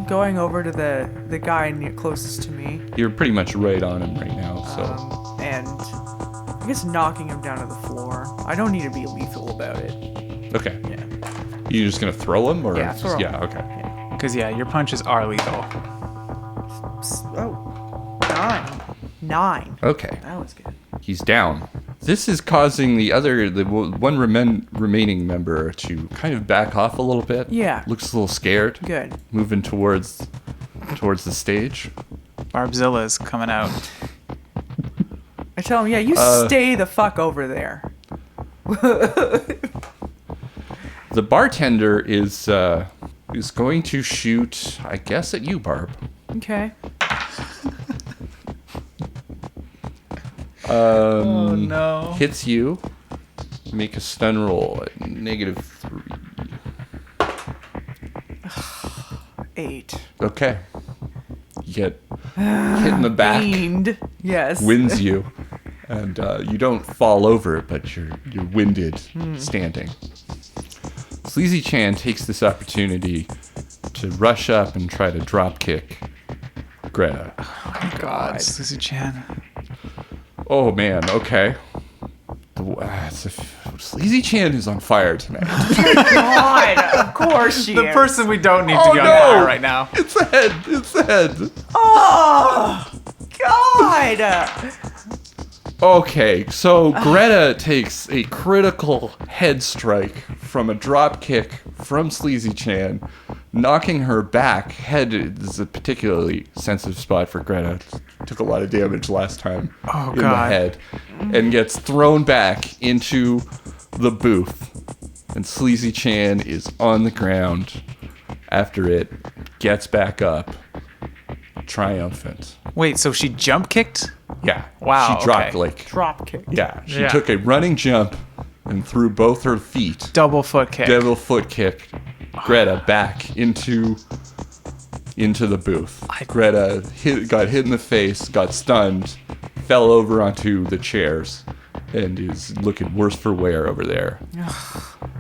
Going over to the guy closest to me. You're pretty much right on him right now, so. And I guess knocking him down to the floor. I don't need to be lethal about it. Okay. Yeah. You just gonna throw him or? Yeah, throw him. Yeah. Okay. Because, yeah, your punches are lethal. Oh, 9. Okay. That was good. He's down. This is causing the one remaining member to kind of back off a little bit. Yeah. Looks a little scared. Good. Moving towards the stage. Barbzilla's coming out. I tell him, yeah, you stay the fuck over there. The bartender is going to shoot, I guess, at you, Barb. Okay. Oh, no. Hits you. Make a stun roll at negative 3. 8. Okay. You get hit in the back. Fiend. Yes. Winds you, and you don't fall over, but you're winded standing. Sleazy Chan takes this opportunity to rush up and try to drop kick Greta. Oh, my God. Susie Chan. Oh man, okay. Sleazy Chan is on fire tonight. God, of course she The is. person we don't need to be on fire right now. It's the head. It's the head. Oh, God. Okay, so Greta takes a critical head strike from a drop kick from Sleazy Chan, knocking her back. Head is a particularly sensitive spot for Greta. Took a lot of damage last time in the head, and gets thrown back into the booth. And Sleazy Chan is on the ground after it gets back up, triumphant. Wait, so she jump kicked? Yeah. Wow, She dropped okay. Drop kick. Yeah, she Yeah. took a running jump and threw both her feet. Double foot kick. Devil foot kicked Greta back into the booth. Greta got hit in the face, got stunned, fell over onto the chairs, and is looking worse for wear over there.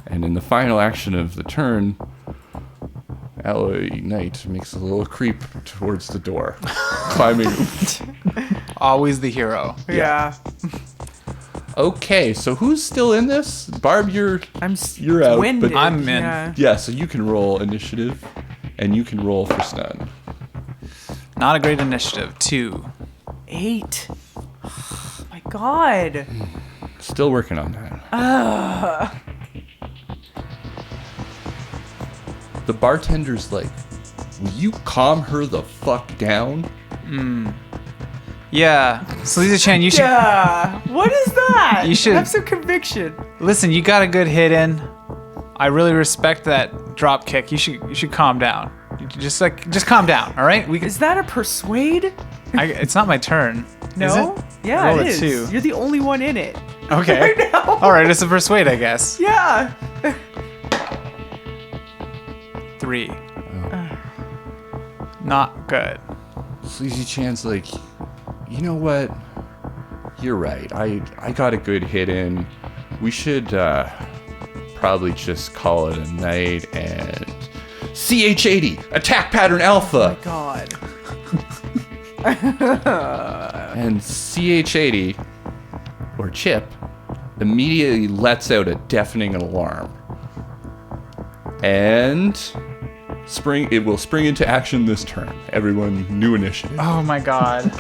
And in the final action of the turn, Alloy Knight makes a little creep towards the door, climbing. Always the hero. Yeah. Okay, so who's still in this? Barb, you're out. Winded. But I'm in. yeah, so you can roll initiative, and you can roll for stun. Not a great initiative. 2. 8. Oh, my God. Still working on that. The bartender's like, will you calm her the fuck down? Yeah, Sleazy Chan, you should Yeah. What is that? You should- have some conviction. listen. You got a good hit in. I really respect that drop kick. You should calm down. You just calm down. All right. Is that a persuade? It's not my turn. No. Is it? Yeah, Roll it a is. 2. You're the only one in it. Okay. Right now. All right. It's a persuade, I guess. Yeah. 3. Not good. Sleazy Chan's like, you know what? You're right. I got a good hit in. We should probably just call it a night and CH80 attack pattern alpha. God. And CH80 or Chip immediately lets out a deafening alarm. And it will spring into action this turn. Everyone, new initiative. Oh my god.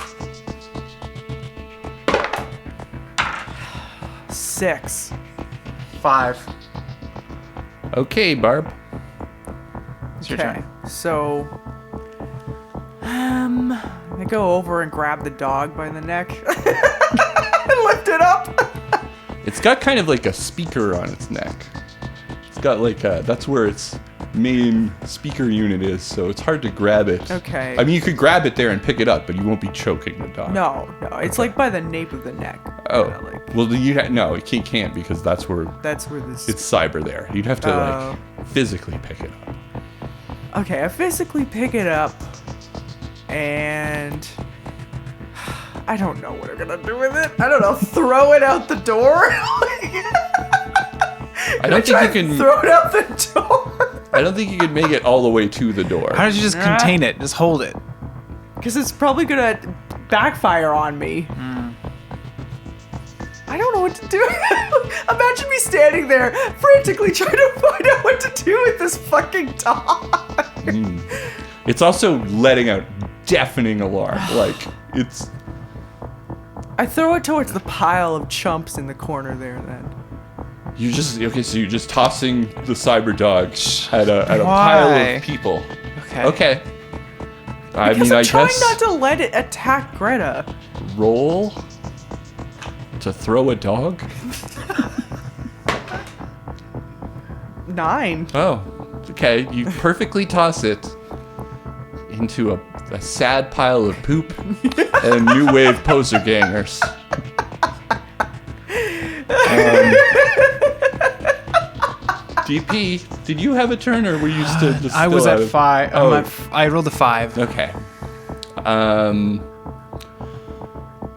6. 5. Okay, Barb. It's your Okay. turn. So, I go over and grab the dog by the neck. And lift it up. It's got kind of like a speaker on its neck. It's got like that's where its main speaker unit is, so it's hard to grab it. Okay. I mean, you could grab it there and pick it up, but you won't be choking the dog. No. It's like by the nape of the neck. Oh. Like, Well, no, you can't because that's where that's where this. it's cyber there. You'd have to Oh. like physically pick it up. Okay, I physically pick it up, and I don't know what I'm gonna do with it. I don't know. Throw it out the door. I don't think you can. throw it out the door. I don't think you can make it all the way to the door. How did you just contain it? Just hold it. Because it's probably gonna backfire on me. I don't know what to do. Imagine me standing there frantically trying to find out what to do with this fucking dog. It's also letting out deafening alarm. Like it's. I throw it towards the pile of chumps in the corner there then. You just so you're just tossing the cyber dog at a pile Why? of people. Okay. Okay. I Because mean, I'm I trying guess not to let it attack Greta. roll to throw a dog. 9. Oh, okay. You perfectly toss it into a sad pile of poop and a new wave poser gangers. DP, did you have a turn or were you still just I was still at out of- 5. Oh. I rolled a 5. Okay.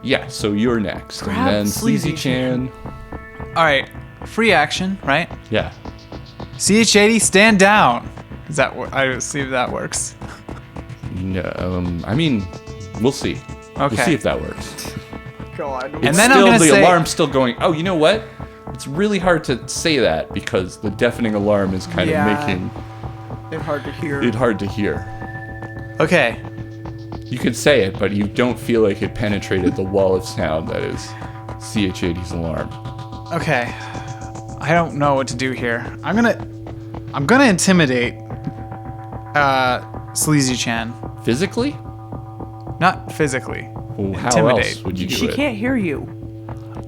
Yeah, so you're next. Grab and then Sleazy Sleazy Chan. All right. Free action, right? Yeah. CH80, stand down. Is that what? I see if that works. No, I mean, we'll see. We'll Okay. see if that works. God. And It's then I'm still, gonna the say- alarm's still going. Oh, you know what? It's really hard to say that because the deafening alarm is kind Yeah. of making It's hard to hear. it hard to hear. Okay. You could say it, but you don't feel like it penetrated the wall of sound that is CH80's alarm. Okay. I don't know what to do here. I'm gonna intimidate Sleazy Chan. Physically? Not physically. Well, how Intimidate. else would you do She it? can't hear you.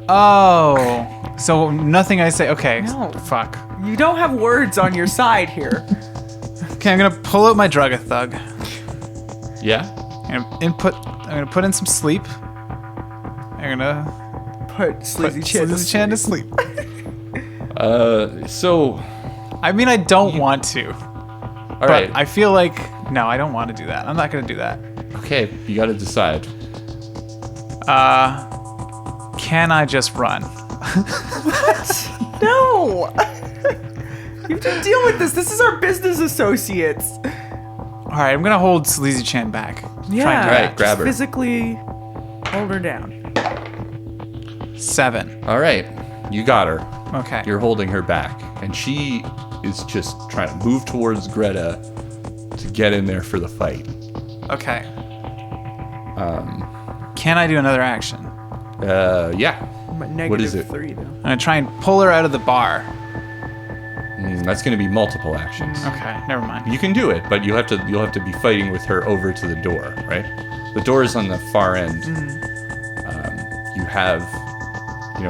Oh. So nothing I say. Okay. No. Fuck. You don't have words on your side here. Okay, I'm gonna pull out my Drug-a-Thug. Yeah? I'm gonna put in some sleep. I'm gonna Put put Sleazy Chan to Sleazy Chan to sleep. So, I mean, I don't want to, all but right. I feel like no, I don't want to do that. I'm not gonna do that. Okay, you got to decide. Can I just run? No! You have to deal with this. This is our business associates. All right, I'm gonna hold Sleazy Chan back. Try and do Alright, that. grab her. Physically hold her down. 7. All right, you got her. Okay. You're holding her back, and she is just trying to move towards Greta to get in there for the fight. Okay. Can I do another action? Yeah. I'm at What is it? -3 though. I'm gonna try and pull her out of the bar. That's going to be multiple actions. Okay, never mind. You can do it, but you'll have to be fighting with her over to the door, right? The door is on the far end have,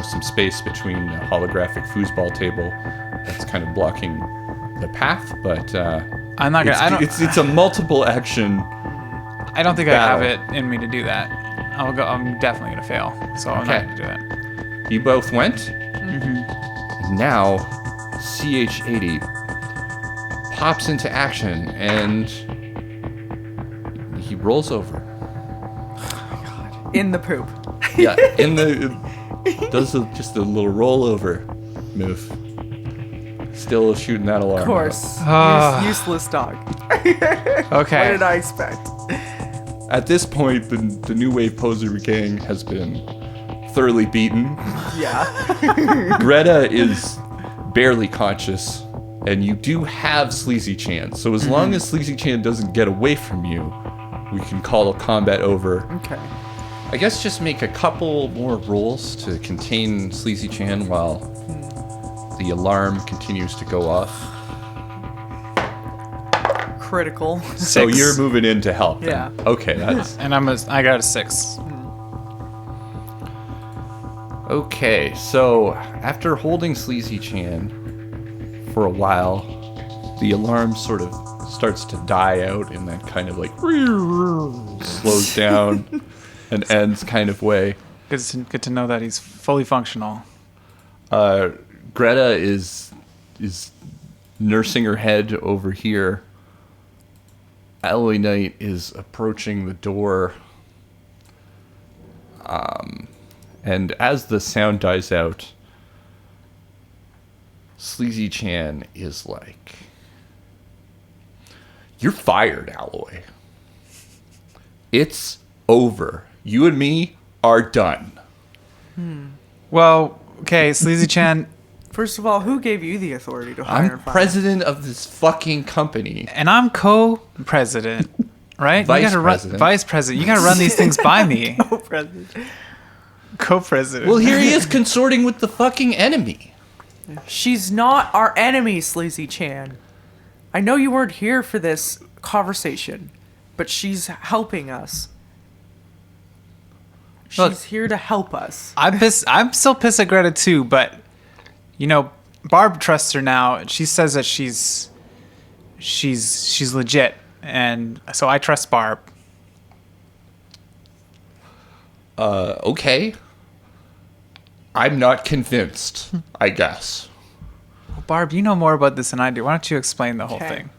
some space between a holographic foosball table that's kind of blocking the path, but I'm not gonna. it's a multiple action. I don't think battle. I have it in me to do that. I'm definitely gonna fail. So I'm not gonna do that. You both went. Mm-hmm. Now, CH80 pops into action and he rolls over. In the poop. Yeah, does just a little rollover move. Still shooting that alarm. Of course. Useless dog. Okay. What did I expect? At this point, the New Wave Poser gang has been thoroughly beaten. Yeah. Greta is barely conscious, and you do have Sleazy Chan. So as long as Sleazy Chan doesn't get away from you, we can call the combat over. Okay. I guess just make a couple more rolls to contain Sleazy Chan while the alarm continues to go off. Critical. So 6. you're moving in to help. Then. Yeah. Okay, that's And I got a 6. okay. So after holding Sleazy Chan for a while, the alarm sort of starts to die out in that kind of like slows down and ends kind of way. Good to know that he's fully functional. Greta is nursing her head over here. Alloy Knight is approaching the door. And as the sound dies out, Sleazy Chan is like, "You're fired, Alloy. It's over. You and me are done." Well, okay, Sleazy Chan, First of all, who gave you the authority to hire I'm and fire? president of this fucking company. and I'm co-president, right? Vice president. Vice president. You gotta run these things by me. Oh, president. Co-president. Well, here he is consorting with the fucking enemy. She's not our enemy, Sleazy Chan. I know you weren't here for this conversation, but she's helping us. She's Look. here to help us. I'm still pissed at Greta too, but Barb trusts her now. She says that she's legit, and so I trust Barb. Okay. I'm not convinced, I guess. Barb, you know more about this than I do. Why don't you explain the whole Okay. thing?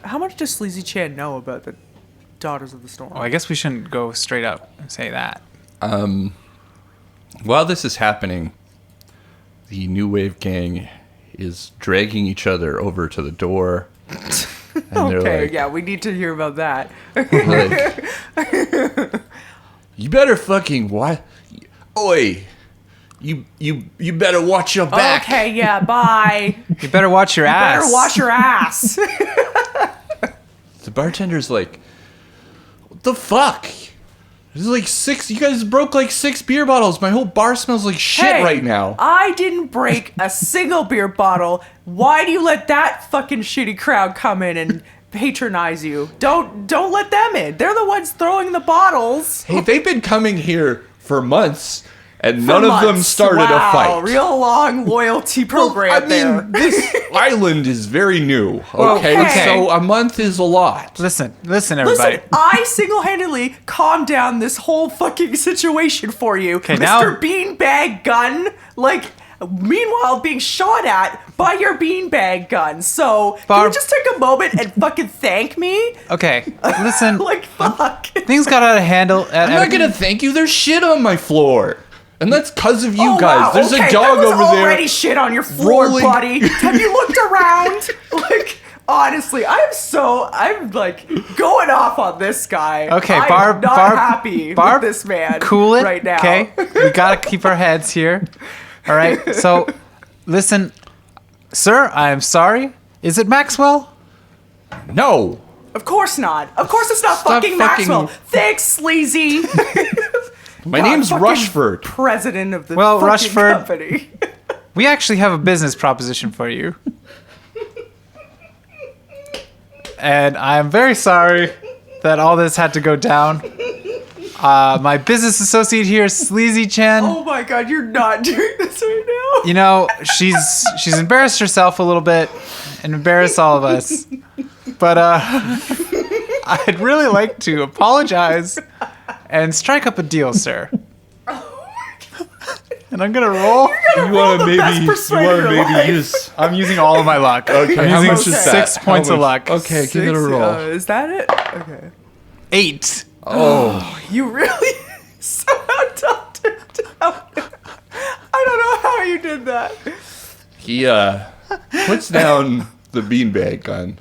How much does Sleazy Chan know about the Daughters of the Storm? Well, I guess we shouldn't go straight up and say that. While this is happening, the New Wave gang is dragging each other over to the door. And they're Okay, like, yeah, we need to hear about that. like, "You better fucking what? Oi! You better watch your back." Okay, yeah, bye. You better watch your ass. Better wash your ass. The bartender's like, "What the fuck? There's like 6. You guys broke like 6 beer bottles. My whole bar smells like shit Hey, right now." I didn't break a single beer bottle. Why do you let that fucking shitty crowd come in and patronize you? Don't let them in. They're the ones throwing the bottles. Hey, they've been coming here for months, and none of them Months. started Wow, a fight. Real long loyalty program there. This island is very new. Okay, okay. so a month is a lot. Listen, everybody. Listen, I single-handedly calmed down this whole fucking situation for you, Okay, Mr. now- Beanbag Gun. Meanwhile, being shot at by your beanbag gun. So, can Barb- you just take a moment and fucking thank me? Okay, listen. Fuck. Things got out of handle. I'm not gonna thank you. There's shit on my floor, and that's cause of you Oh, guys. wow, There's okay, a dog there was over already there. shit on your floor, rolling- buddy. Have you looked around? Honestly, I'm going off on this guy. Okay, I'm Barb. not Barb, happy Barb, with this man. Cool it. right now. Okay, we gotta keep our heads here. All right. So, listen, sir. I'm sorry. Is it Maxwell? No. Of course not. Of course it's not Stop fucking fucking- Maxwell. Thanks, sleazy. My name's fucking Rushford. President of the Well, fucking Rushford- company. We actually have a business proposition for you. And I'm very sorry that all this had to go down. My business associate here, Sleazy Chen. Oh my god, you're not doing this right now. You know, she's embarrassed herself a little bit and embarrassed all of us. But I'd really like to apologize and strike up a deal, sir. And I'm gonna roll. You want to maybe use? I'm using all of my luck. Okay, I'm how using much is that? 6 points of luck. Okay, give it a roll. Is that it? Okay. 8. Oh, You really somehow dumped it down. I don't know how you did that. he puts down the beanbag gun.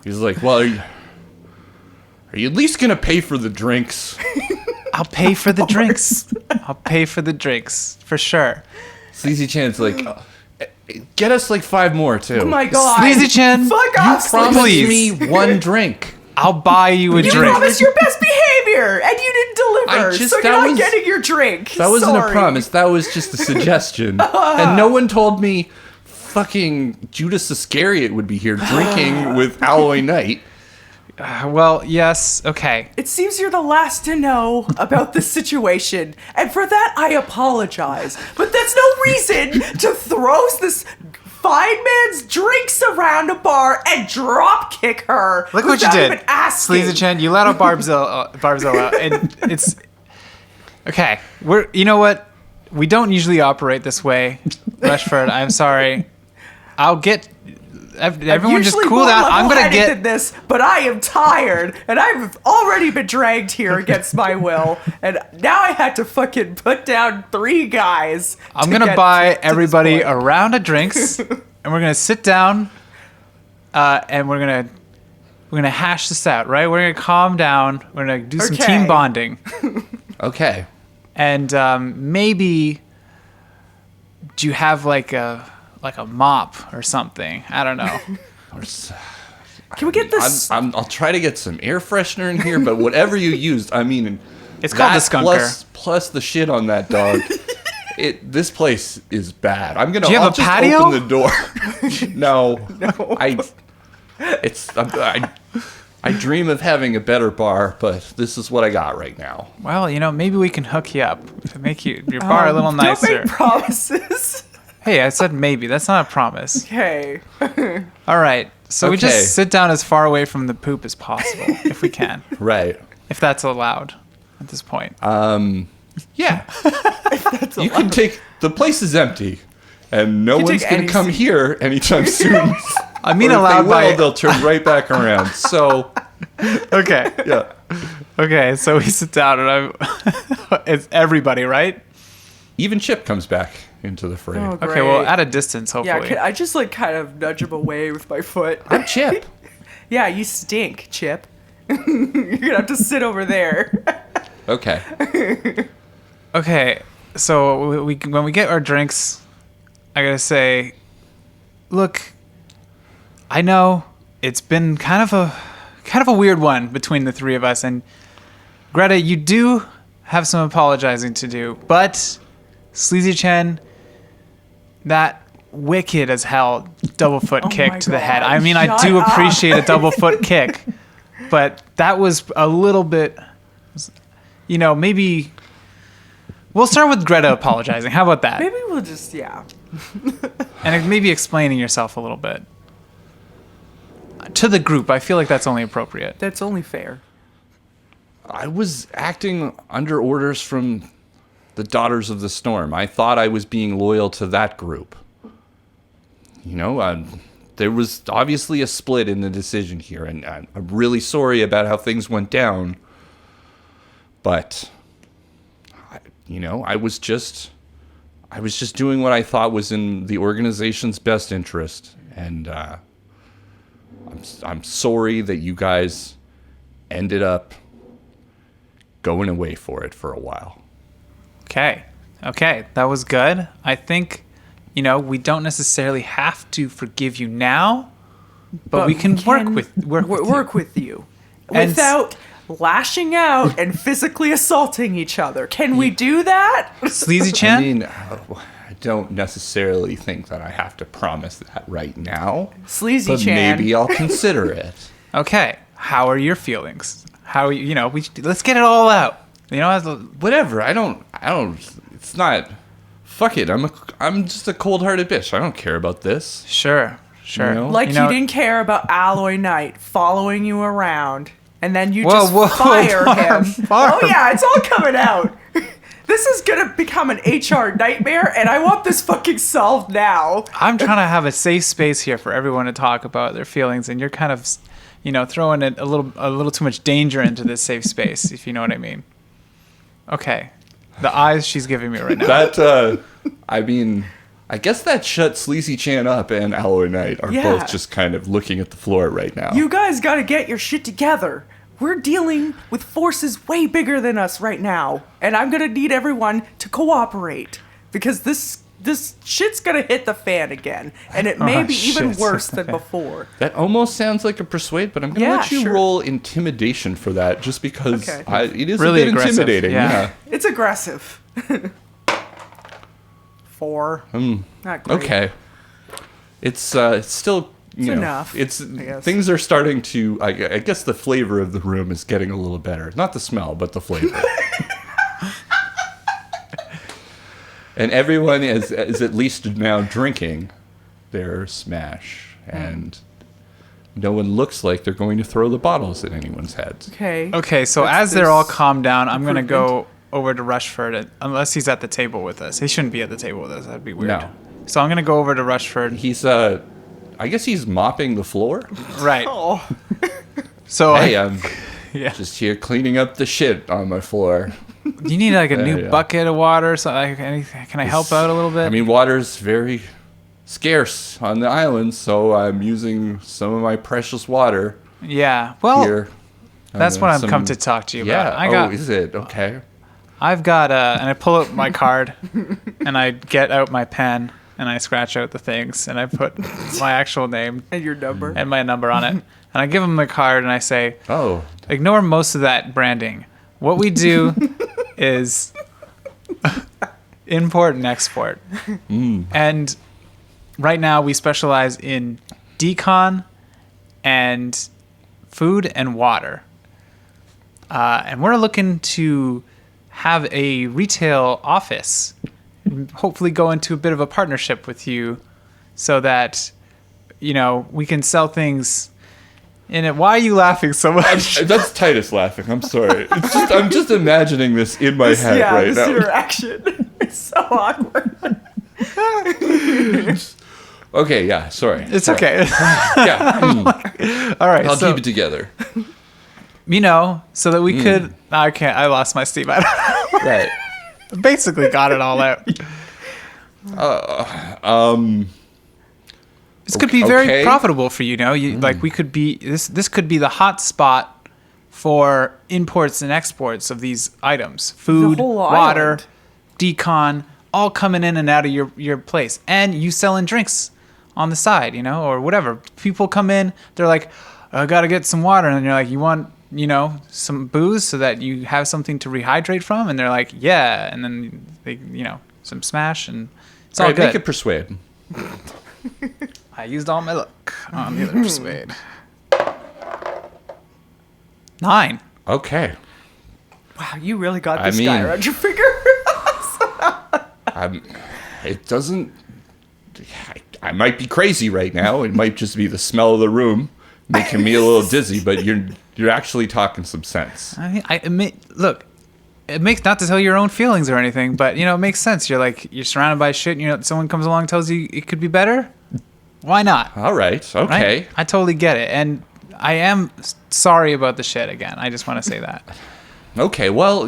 He's like, "Well, are you at least gonna pay for the drinks?" I'll pay for the drinks. I'll pay for the drinks for sure. Sleazy Chan's like, "Get us like 5 more too." Oh my god. Sleazy Chen, Fuck off, Promise Please. me 1 drink. I'll buy you a You drink. promised your best behavior, and you didn't deliver. I just- so you're that not was- getting your drink. That wasn't Sorry. a promise. That was just a suggestion. And no one told me fucking Judas Iscariot would be here drinking with Alloy Knight. Well, yes, okay. It seems you're the last to know about this situation, and for that I apologize. But that's no reason to throw this fine man's drinks around a bar and drop kick her. Look what you without did, even asking. Sleazy Chen. You let out Barbzilla, and it's okay. You know what? We don't usually operate this way, Rushford. I'm sorry. I'll get. Everyone just Usually cool more down. I'm gonna level-headed get. than this, but I am tired, and I've already been dragged here against my will, and now I had to fucking put down 3 guys. I'm to gonna get buy to this everybody point. a round of drinks, and we're gonna sit down, and we're gonna hash this out, right? We're gonna calm down. We're gonna do some Okay. team bonding, Okay. and maybe do you have like a mop or something? I don't know. Can we get this? I'll try to get some air freshener in here, but whatever you used, I mean, It's called that the skunker. plus the shit on that dog. This place is bad. I'm gonna. Do you have I'll a just patio? Open the door. No. I dream of having a better bar, but this is what I got right now. Well, you know, maybe we can hook you up to make your bar a little nicer. Don't make promises. Hey, I said maybe. That's not a promise. Okay. All right. So we Okay. just sit down as far away from the poop as possible, if we can, Right. if that's allowed at this point. Yeah. You can take. The place is empty, and no one's take gonna any come seat. here anytime soon. I mean, Or if allowed they by. will, they'll turn right back around. So Okay. yeah. Okay. So we sit down, and it's everybody, right? Even Chip comes back into the fray. Oh, Okay. Well, great. at a distance, Yeah, hopefully. can I just like kind of nudge him away with my foot? I'm Chip. Yeah, you stink, Chip. You're gonna have to sit over there. Okay. Okay, so when we get our drinks, I gotta say, look, I know it's been kind of a weird one between the 3 of us, and Greta, you do have some apologizing to do, but Sleazy Chen, that wicked as hell double foot Oh kick my to the head. God, I mean, I shut do up. appreciate a double foot kick, but that was a little bit, you know, maybe. We'll start with Greta apologizing. How about that? Maybe we'll just And maybe explaining yourself a little bit. To the group, I feel like that's only appropriate. That's only fair. I was acting under orders from the Daughters of the Storm. I thought I was being loyal to that group. You know, there was obviously a split in the decision here, and I'm really sorry about how things went down. But, you know, I was just doing what I thought was in the organization's best interest, and I'm sorry that you guys ended up going away for it for a while. Okay, that was good. I think, you know, we don't necessarily have to forgive you now, but we can work with you And without lashing out and physically assaulting each other. Can we do that? Sleazy I Chan. mean, I don't necessarily think that I have to promise that right now, Sleazy but Chan. maybe I'll consider it. Okay, how are your feelings? How are you? You know, let's get it all out. You know, Whatever. I don't. It's not. Fuck it. I'm just a cold-hearted bitch. I don't care about this. sure. You know? Like You you, know- didn't care about Alloy Knight following you around, and then you Whoa, just whoa, fire Barb, him. Barb. Oh yeah, it's all coming out. This is gonna become an HR nightmare, and I want this fucking solved now. I'm trying to have a safe space here for everyone to talk about their feelings, and you're kind of, throwing a little too much danger into this safe space, if you know what I mean. Okay, the eyes she's giving me right now. That. I mean. I guess that shut Sleazy Chan up and Alloy Knight are Yeah. both just kind of looking at the floor right now. You guys gotta get your shit together. We're dealing with forces way bigger than us right now, and I'm gonna need everyone to cooperate because this shit's gonna hit the fan again, and it may Oh, be even shit's worse hit the than fan. before. That almost sounds like a persuade, but I'm going to Yeah, let you sure. roll intimidation for that just because Okay. it is Really a bit aggressive, intimidating. yeah. Yeah. It's aggressive. 4. Not great. Okay. It's still you know, enough, It's I guess. things are starting to. I guess the flavor of the room is getting a little better. Not the smell, but the flavor. And everyone is at least now drinking their smash, and no one looks like they're going to throw the bottles at anyone's heads. Okay. Okay, so That's as they're all this calmed down, I'm gonna improvement. go over to Rushford, unless he's at the table with us. He shouldn't be at the table with us. That'd be weird. No. So I'm gonna go over to Rushford. He's I guess he's mopping the floor. Right. Oh. So Hey, I'm yeah. just here cleaning up the shit on my floor. You need like a new yeah. bucket of water. So can I help out a little bit? I mean, water's very scarce on the island, so I'm using some of my precious water yeah. Well, here. that's what I've come to talk to you Yeah. about. Is it? Okay. I've got and I pull up my card, and I get out my pen, and I scratch out the things, and I put my actual name And your number. and my number on it, and I give him the card, and I say, Oh. ignore most of that branding. What we do is import and export. And right now we specialize in decon and food and water. And we're looking to have a retail office and hopefully go into a bit of a partnership with you so that, we can sell things in it. Why are you laughing so much? That's Titus laughing. I'm sorry. I'm just imagining this in my head Yeah, right this now. interaction. It's so awkward. Okay, yeah, sorry. It's Sorry. okay. Yeah. All right. I'll so, keep it together. so that we could. I can't. I lost my steam. I Right. basically got it all out. This could be very Okay. profitable for you. Like we could be. This could be the hot spot for imports and exports of these items: food, whole water, island. decon, all coming in and out of your place, and you selling drinks on the side, or whatever. People come in, they're like, I gotta get some water, and you're like, you want some booze so that you have something to rehydrate from, and they're like, yeah, and then they some smash, and it's all All right, good. make it persuade. I used all my luck on the other persuade. 9. Okay. Wow, you really got I this guy mean- around your finger. It doesn't. I might be crazy right now. It might just be the smell of the room making me a little dizzy. But you're actually talking some sense. I mean, look, it makes, not to tell your own feelings or anything, but it makes sense. You're surrounded by shit, and someone comes along and tells you it could be better. Why not? All right. Okay. Right? I totally get it, and I am sorry about the shit again. I just want to say that. Okay. Well,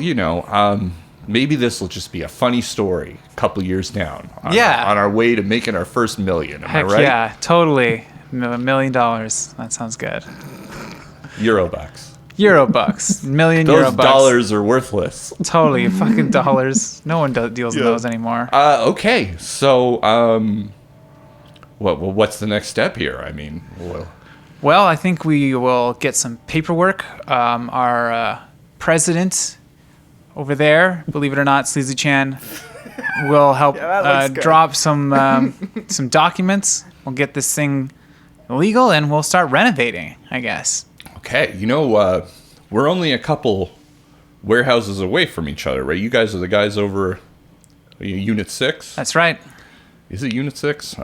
maybe this will just be a funny story a couple years down. Yeah. On our way to making our first million. Am Heck I right? yeah, totally. $1 million. That sounds good. Eurobucks. Eurobucks. Million Those Eurobucks. dollars are worthless. Totally. Fucking dollars. No one deals in Yeah. those anymore. Okay. So, what's the next step here? I mean, Well, I think we will get some paperwork. Our president over there, believe it or not, Sleazy Chan, will help Yeah, that looks good. drop some documents. We'll get this thing legal, and we'll start renovating, I guess. okay. We're only a couple warehouses away from each other, right? You guys are the guys over Unit 6? That's right. Is it Unit 6?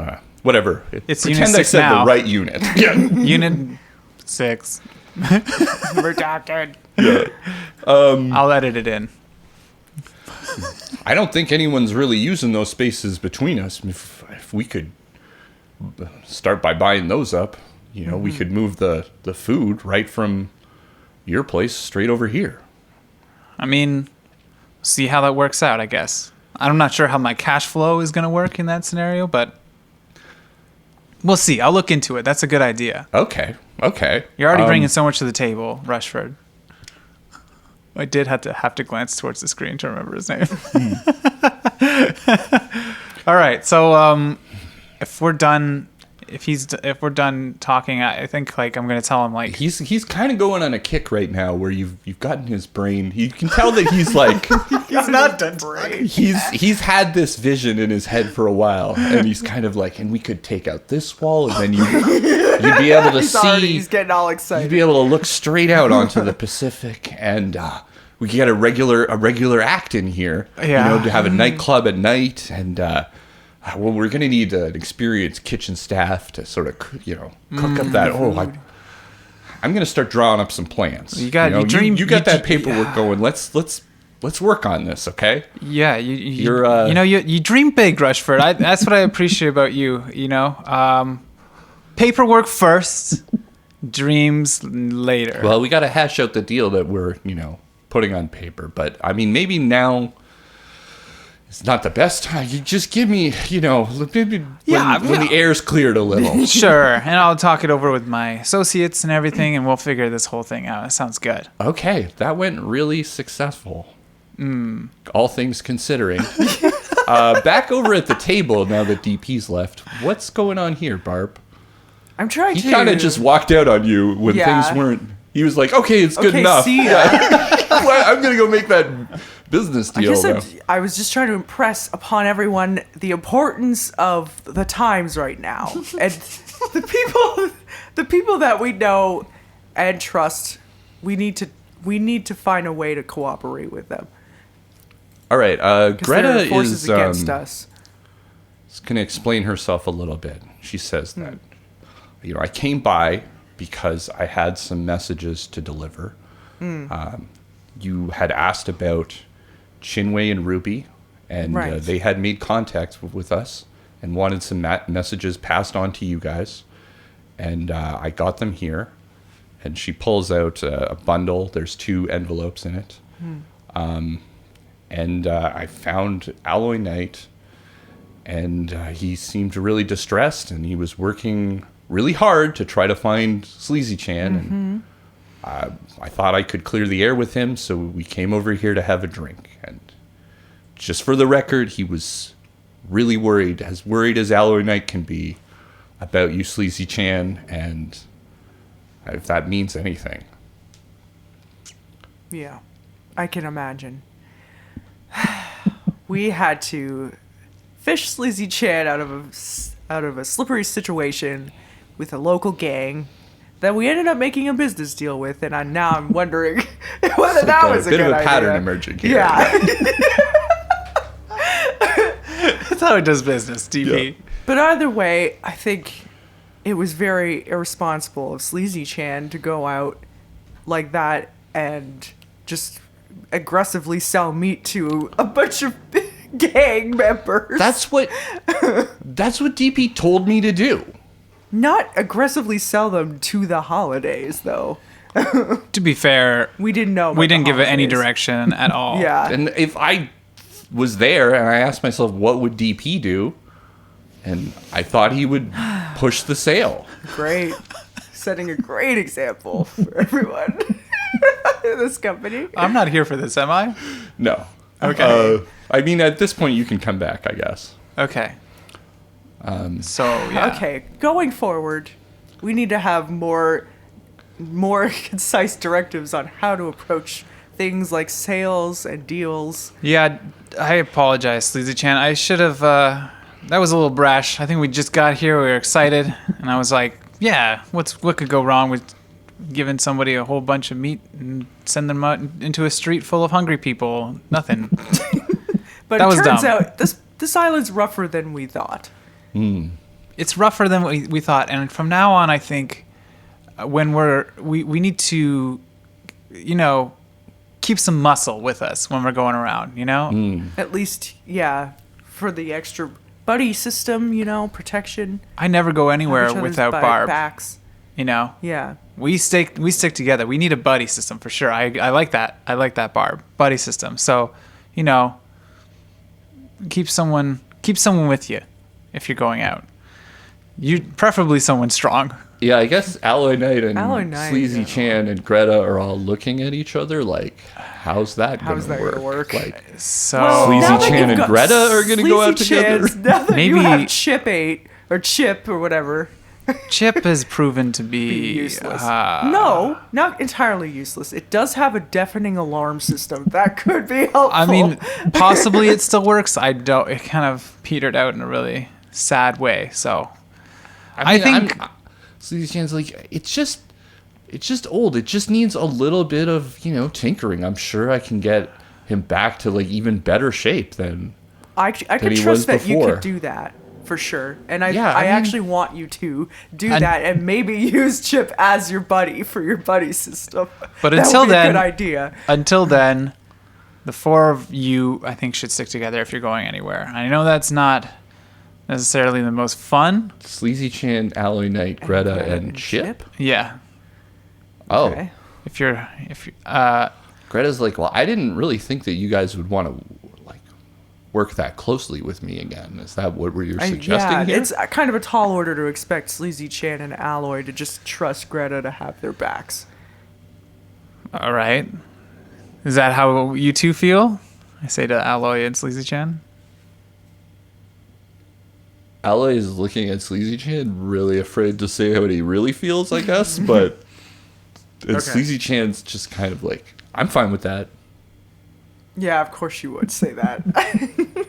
Whatever. It's Pretend Unit 6 I said now. the right unit. Yeah. Unit 6. Redacted. Yeah. I'll edit it in. I don't think anyone's really using those spaces between us. If we could start by buying those up, we could move the food right from your place straight over here. I mean, see how that works out, I guess. I'm not sure how my cash flow is going to work in that scenario, but we'll see. I'll look into it. That's a good idea. Okay. You're already bringing so much to the table, Rushford. I did have to glance towards the screen to remember his name. All right, so if we're done talking, I think I'm gonna tell him he's kind of going on a kick right now where you've gotten his brain. You can tell that he's like He's not done brain. he's had this vision in his head for a while, and he's kind of like, and we could take out this wall, and then you'd be able to He's getting all you'd excited. be able to look straight out onto the Pacific, and we could get a regular act in here. Yeah. To have a nightclub at night, and we're going to need an experienced kitchen staff to sort of, cook up that. I'm going to start drawing up some plans. You got that paperwork going. Let's work on this, okay? Yeah, you dream big, Rushford. That's what I appreciate about you. Paperwork first, dreams later. Well, we got to hash out the deal that we're putting on paper. But I mean, maybe now. It's not the best time. You just give me, maybe when the air's cleared a little. Sure, and I'll talk it over with my associates and everything, and we'll figure this whole thing out. It sounds good. Okay, that went really successful. All things considering. Back over at the table, now that DP's left, what's going on here, Barb? I'm trying to... He kind of just walked out on you when things weren't... He was like, okay, it's good enough. See ya. Well, I'm going to go make that business deal. I was just trying to impress upon everyone the importance of the times right now. And the people that we know and trust, we need to find a way to cooperate with them. All right, Greta forces is against us. going to explain herself a little bit. She says that, I came by because I had some messages to deliver. You had asked about Chinwei and Ruby, and they had made contact with us and wanted some messages passed on to you guys. And I got them here. And she pulls out a bundle. There's 2 envelopes in it. And I found Alloy Knight, and he seemed really distressed, and he was working really hard to try to find Sleazy Chan. And I thought I could clear the air with him, so we came over here to have a drink. And just for the record, he was really worried as Alloy Knight can be, about you, Sleazy Chan, and if that means anything. Yeah, I can imagine. We had to fish Sleazy Chan out of a slippery situation with a local gang that we ended up making a business deal with, and now I'm wondering whether that was a good idea. Bit of a pattern emerging here. Yeah. That's how it does business, DP. Yeah. But either way, I think it was very irresponsible of Sleazy Chan to go out like that and just aggressively sell meat to a bunch of gang members. That's what DP told me to do. Not aggressively sell them to the holidays, though. To be fair, we didn't know. We didn't give it any direction at all. Yeah. And if I was there and I asked myself, what would DP do? And I thought he would push the sale. Great. Setting a great example for everyone in this company. I'm not here for this, am I? No. Okay. I mean, at this point, you can come back, I guess. Okay. So, yeah. Okay, going forward, we need to have more concise directives on how to approach things like sales and deals. Yeah, I apologize, Sleazy Chan. I should have, that was a little brash. I think we just got here, we were excited, and I was like, yeah, what could go wrong with giving somebody a whole bunch of meat and send them out into a street full of hungry people. Nothing. But That it was turns dumb. out this island's rougher than we thought. It's rougher than we thought, and from now on, I think when we need to, keep some muscle with us when we're going around. At least, yeah, for the extra buddy system, protection. I never go anywhere Each other's without Barb. backs. Yeah. We stick together. We need a buddy system for sure. I like that. I like that Barb buddy system. So, keep someone with you if you're going out. You preferably someone strong. Yeah, I guess Alloy Knight and Alloy Knight, Sleazy yeah. Chan and Greta are all looking at each other like, how's that How's gonna that gonna work? Like, So Sleazy now that Chan you've and got Greta are gonna go out Sleazy together? Chans, now that you Maybe- have Chip or whatever, Chip has proven to be be useless. No, not entirely useless. It does have a deafening alarm system that could be helpful. I mean, possibly it still works. It kind of petered out in a really sad way. So I think Sleazy Chan's like, it's just old. It just needs a little bit of, tinkering. I'm sure I can get him back to like even better shape than I could he trust was that you before. could do that for sure. And I Yeah, I mean- actually want you to do And- that and maybe use Chip as your buddy for your buddy system. But That until would be a then- good idea. until then, the four of you, I think, should stick together if you're going anywhere. I know that's not necessarily the most fun. Sleazy Chan, Alloy Knight, Greta, and Chip. Yeah. Oh, Okay. If you're Greta's like, well, I didn't really think that you guys would want to like work that closely with me again. Is that what you're suggesting here? It's kind of a tall order to expect Sleazy Chan and Alloy to just trust Greta to have their backs. all right. Is that how you two feel? I say to Alloy and Sleazy Chan. Alloy is looking at Sleazy Chan, really afraid to say what he really feels, I guess. But and Sleazy Chan's just kind of like, I'm fine with that. Yeah, of course you would say that.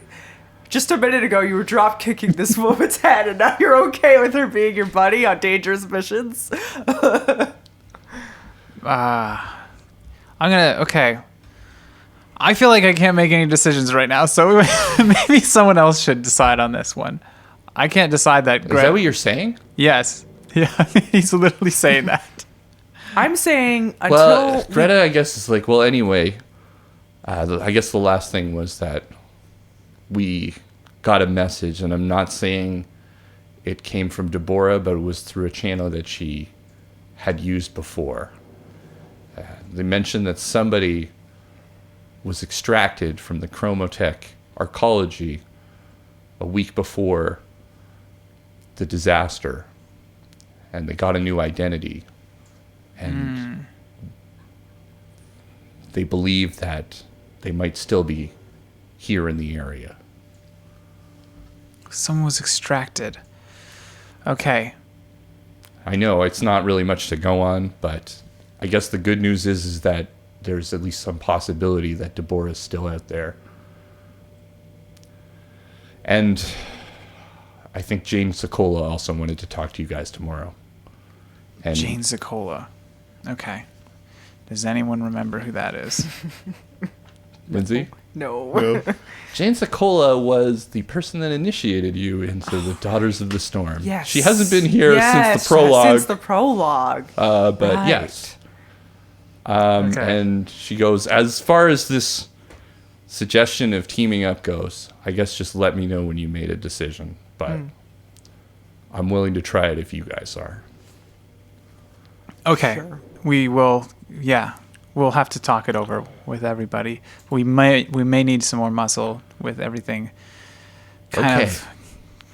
Just a minute ago, you were drop kicking this woman's head, and now you're okay with her being your buddy on dangerous missions. Okay. I feel like I can't make any decisions right now, so maybe someone else should decide on this one. I can't decide that. Is that what you're saying? Yes. Yeah, he's literally saying that. I'm saying until Well, Greta, I guess, is like, well, anyway, I guess the last thing was that we got a message, and I'm not saying it came from Deborah, but it was through a channel that she had used before. They mentioned that somebody was extracted from the Chromotech arcology a week before the disaster, and they got a new identity, and they believe that they might still be here in the area. Someone was extracted. Okay. I know it's not really much to go on, but I guess the good news is that there's at least some possibility that Deborah is still out there. And I think Jane Sokola also wanted to talk to you guys tomorrow. And Jane Zicola. Okay. Does anyone remember who that is? Lindsay? no. Jane Sokola was the person that initiated you into the Daughters of the Storm. Yes. She hasn't been here Yes, since the prologue. Since the prologue. But Right. yes. Okay. And she goes, as far as this suggestion of teaming up goes, I guess just let me know when you made a decision. But I'm willing to try it if you guys are. Okay. Sure. We will, we'll have to talk it over with everybody. We may need some more muscle with everything kind Okay. of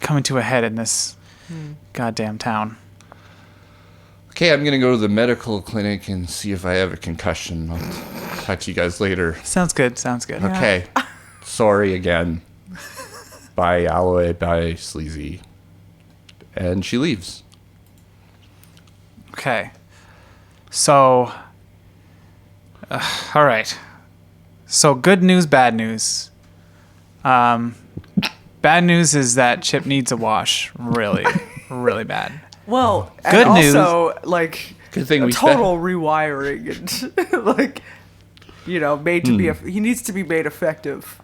coming to a head in this goddamn town. Okay, I'm going to go to the medical clinic and see if I have a concussion. I'll talk to you guys later. Sounds good. Okay. Sorry again. Bye, Alloy. Bye, Sleazy. And she leaves. Okay. So, all right. So, good news, bad news. Bad news is that Chip needs a wash really, really bad. Well, Good and news. also, like, Good thing we total rewiring and like, made to be. He needs to be made effective.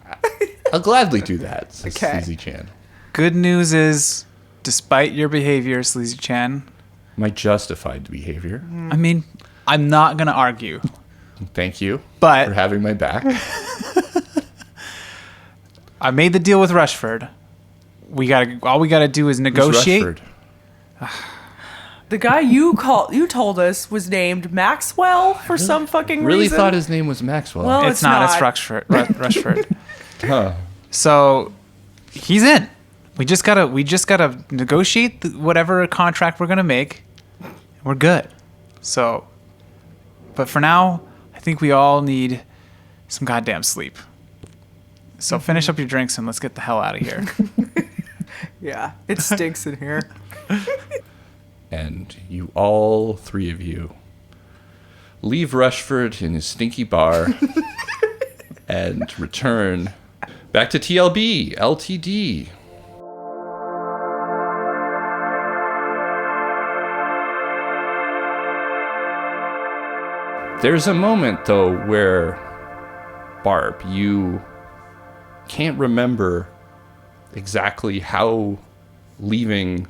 I'll gladly do that, says Okay. Sleazy Chan. Good news is, despite your behavior, Sleazy Chan, My justified behavior. I mean, I'm not gonna argue, Thank you but for having my back. I made the deal with Rushford. All we gotta do is negotiate. Who's Rushford? The guy you told us was named Maxwell for some fucking Really reason. thought his name was Maxwell. Well, It's not. It's Rushford. Rushford. Huh. So he's in. We just gotta negotiate whatever contract we're gonna make. We're good. So, but for now, I think we all need some goddamn sleep. So finish up your drinks and let's get the hell out of here. Yeah, it stinks in here. And you, all three of you, leave Rushford in his stinky bar and return back to TLB, LTD. There's a moment, though, where, Barb, you can't remember exactly how leaving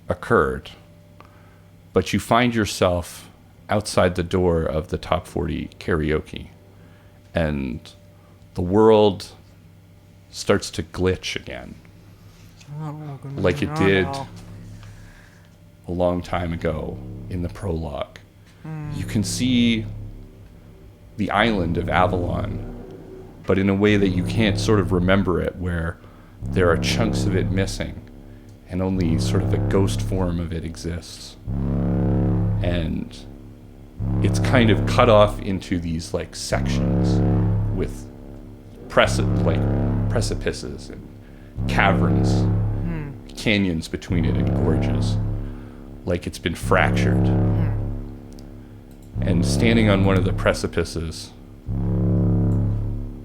occurred, but you find yourself outside the door of the Top 40 karaoke, and the world starts to glitch again, like it did a long time ago in the prologue. You can see the island of Avalon, but in a way that you can't sort of remember it, where there are chunks of it missing and only sort of a ghost form of it exists. And it's kind of cut off into these like sections with precipices and caverns, canyons between it and gorges, like it's been fractured. And standing on one of the precipices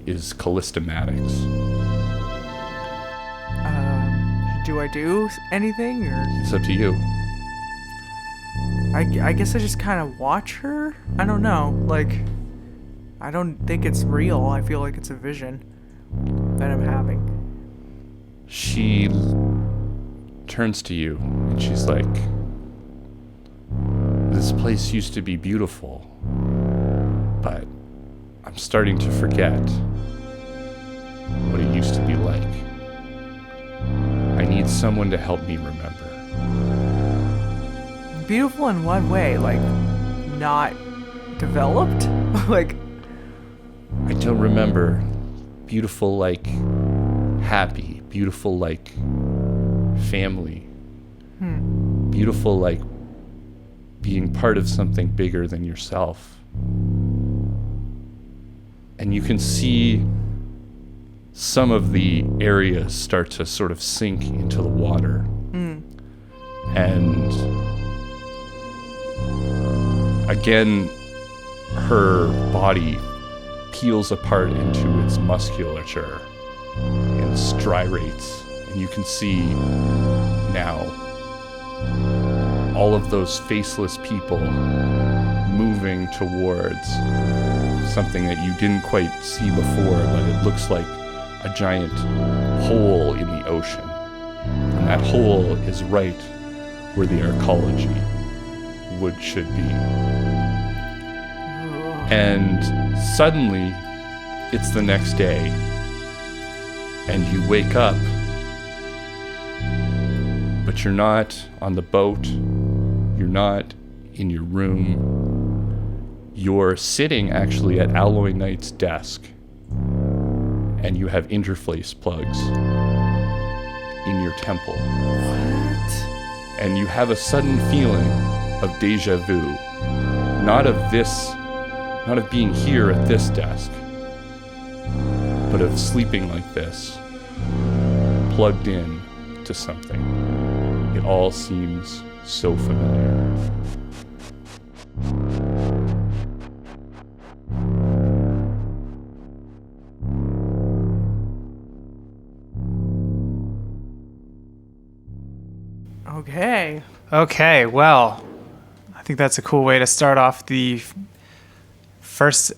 is Callistomatics. Do I do anything, or It's up to you. I guess I just kind of watch her? I don't know. Like, I don't think it's real. I feel like it's a vision that I'm having. She turns to you and she's like, this place used to be beautiful, but I'm starting to forget what it used to be like. I need someone to help me remember. Beautiful in what way? Like, not developed? Like, I don't remember. Beautiful like happy, beautiful like family, beautiful like being part of something bigger than yourself. And you can see some of the areas start to sort of sink into the water. And again, her body peels apart into its musculature and striates, and you can see now all of those faceless people moving towards something that you didn't quite see before, but it looks like a giant hole in the ocean. And that hole is right where the arcology should be. And suddenly, it's the next day, and you wake up, but you're not on the boat, you're not in your room, you're sitting actually at Alloy Knight's desk, and you have interface plugs in your temple. what? And you have a sudden feeling of deja vu, not of being here at this desk, but of sleeping like this, plugged in to something. It all seems so familiar. Okay. Okay, well, I think that's a cool way to start off the first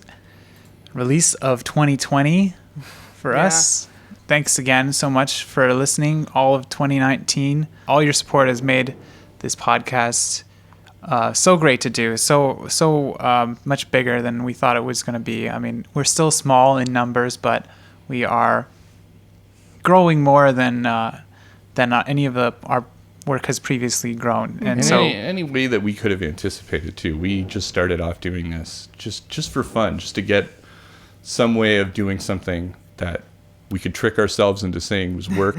release of 2020 for us. Thanks again so much for listening all of 2019. All your support has made this podcast so great to do, so much bigger than we thought it was going to be. I mean, we're still small in numbers, but we are growing more than any of our work has previously grown. And so any way that we could have anticipated too. We just started off doing this just for fun, just to get some way of doing something that we could trick ourselves into saying was work.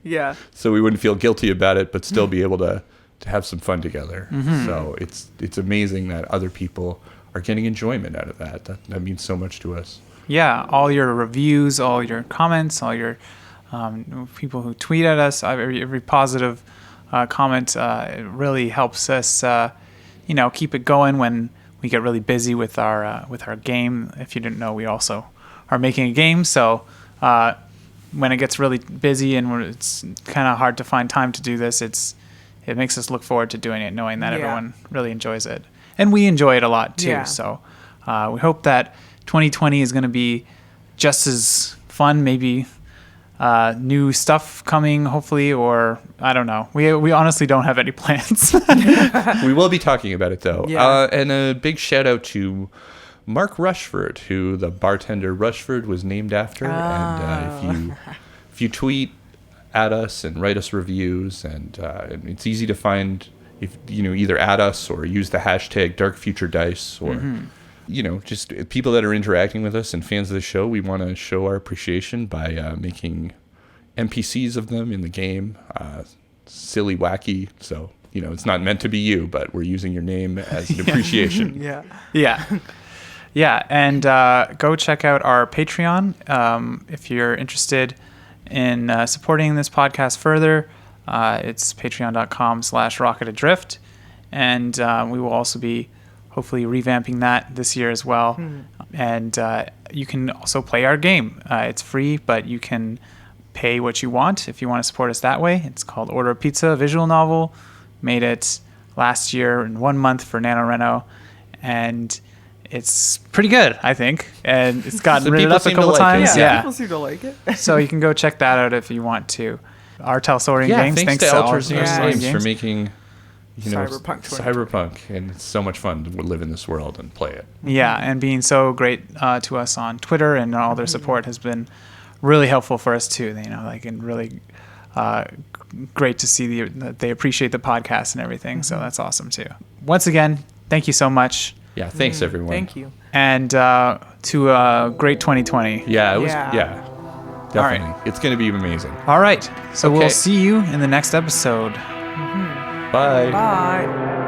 Yeah. So we wouldn't feel guilty about it, but still be able to have some fun together. So it's amazing that other people are getting enjoyment out of that. That means so much to us. Yeah, all your reviews, all your comments, all your people who tweet at us, every positive comment, it really helps us, keep it going when we get really busy with our game. If you didn't know, we also are making a game, so when it gets really busy and it's kind of hard to find time to do this, it makes us look forward to doing it, knowing that everyone really enjoys it, and we enjoy it a lot too. Yeah. So we hope that 2020 is going to be just as fun, maybe new stuff coming, hopefully, or I don't know. We honestly don't have any plans. We will be talking about it though. Yeah. And a big shout out to Mark Rushford, who the bartender Rushford was named after. And if you tweet at us and write us reviews, and it's easy to find, if either at us or use the hashtag #DarkFutureDice, or just people that are interacting with us and fans of the show. We want to show our appreciation by making NPCs of them in the game, silly, wacky. So it's not meant to be you, but we're using your name as an appreciation. Yeah, and go check out our Patreon if you're interested in supporting this podcast further. It's patreon.com/rocketadrift, and we will also be hopefully revamping that this year as well. And you can also play our game. It's free, but you can pay what you want if you want to support us that way. It's called Order a Pizza, a visual novel. Made it last year in 1 month for NaNoRenO, and it's pretty good, I think. And it's gotten rated up a couple times. Yeah, people seem to like it. So you can go check that out if you want to. Our Telsorian Games. Thanks to Telsorian Games for making Cyberpunk, and it's so much fun to live in this world and play it. Yeah, and being so great to us on Twitter, and all their support has been really helpful for us too. And really great to see that they appreciate the podcast and everything. So that's awesome too. Once again, thank you so much. Yeah, thanks everyone. Thank you. And to a great 2020. Yeah, it was. Yeah. Yeah, definitely. All right. It's going to be amazing. All right. So Okay. we'll see you in the next episode. Bye. Bye.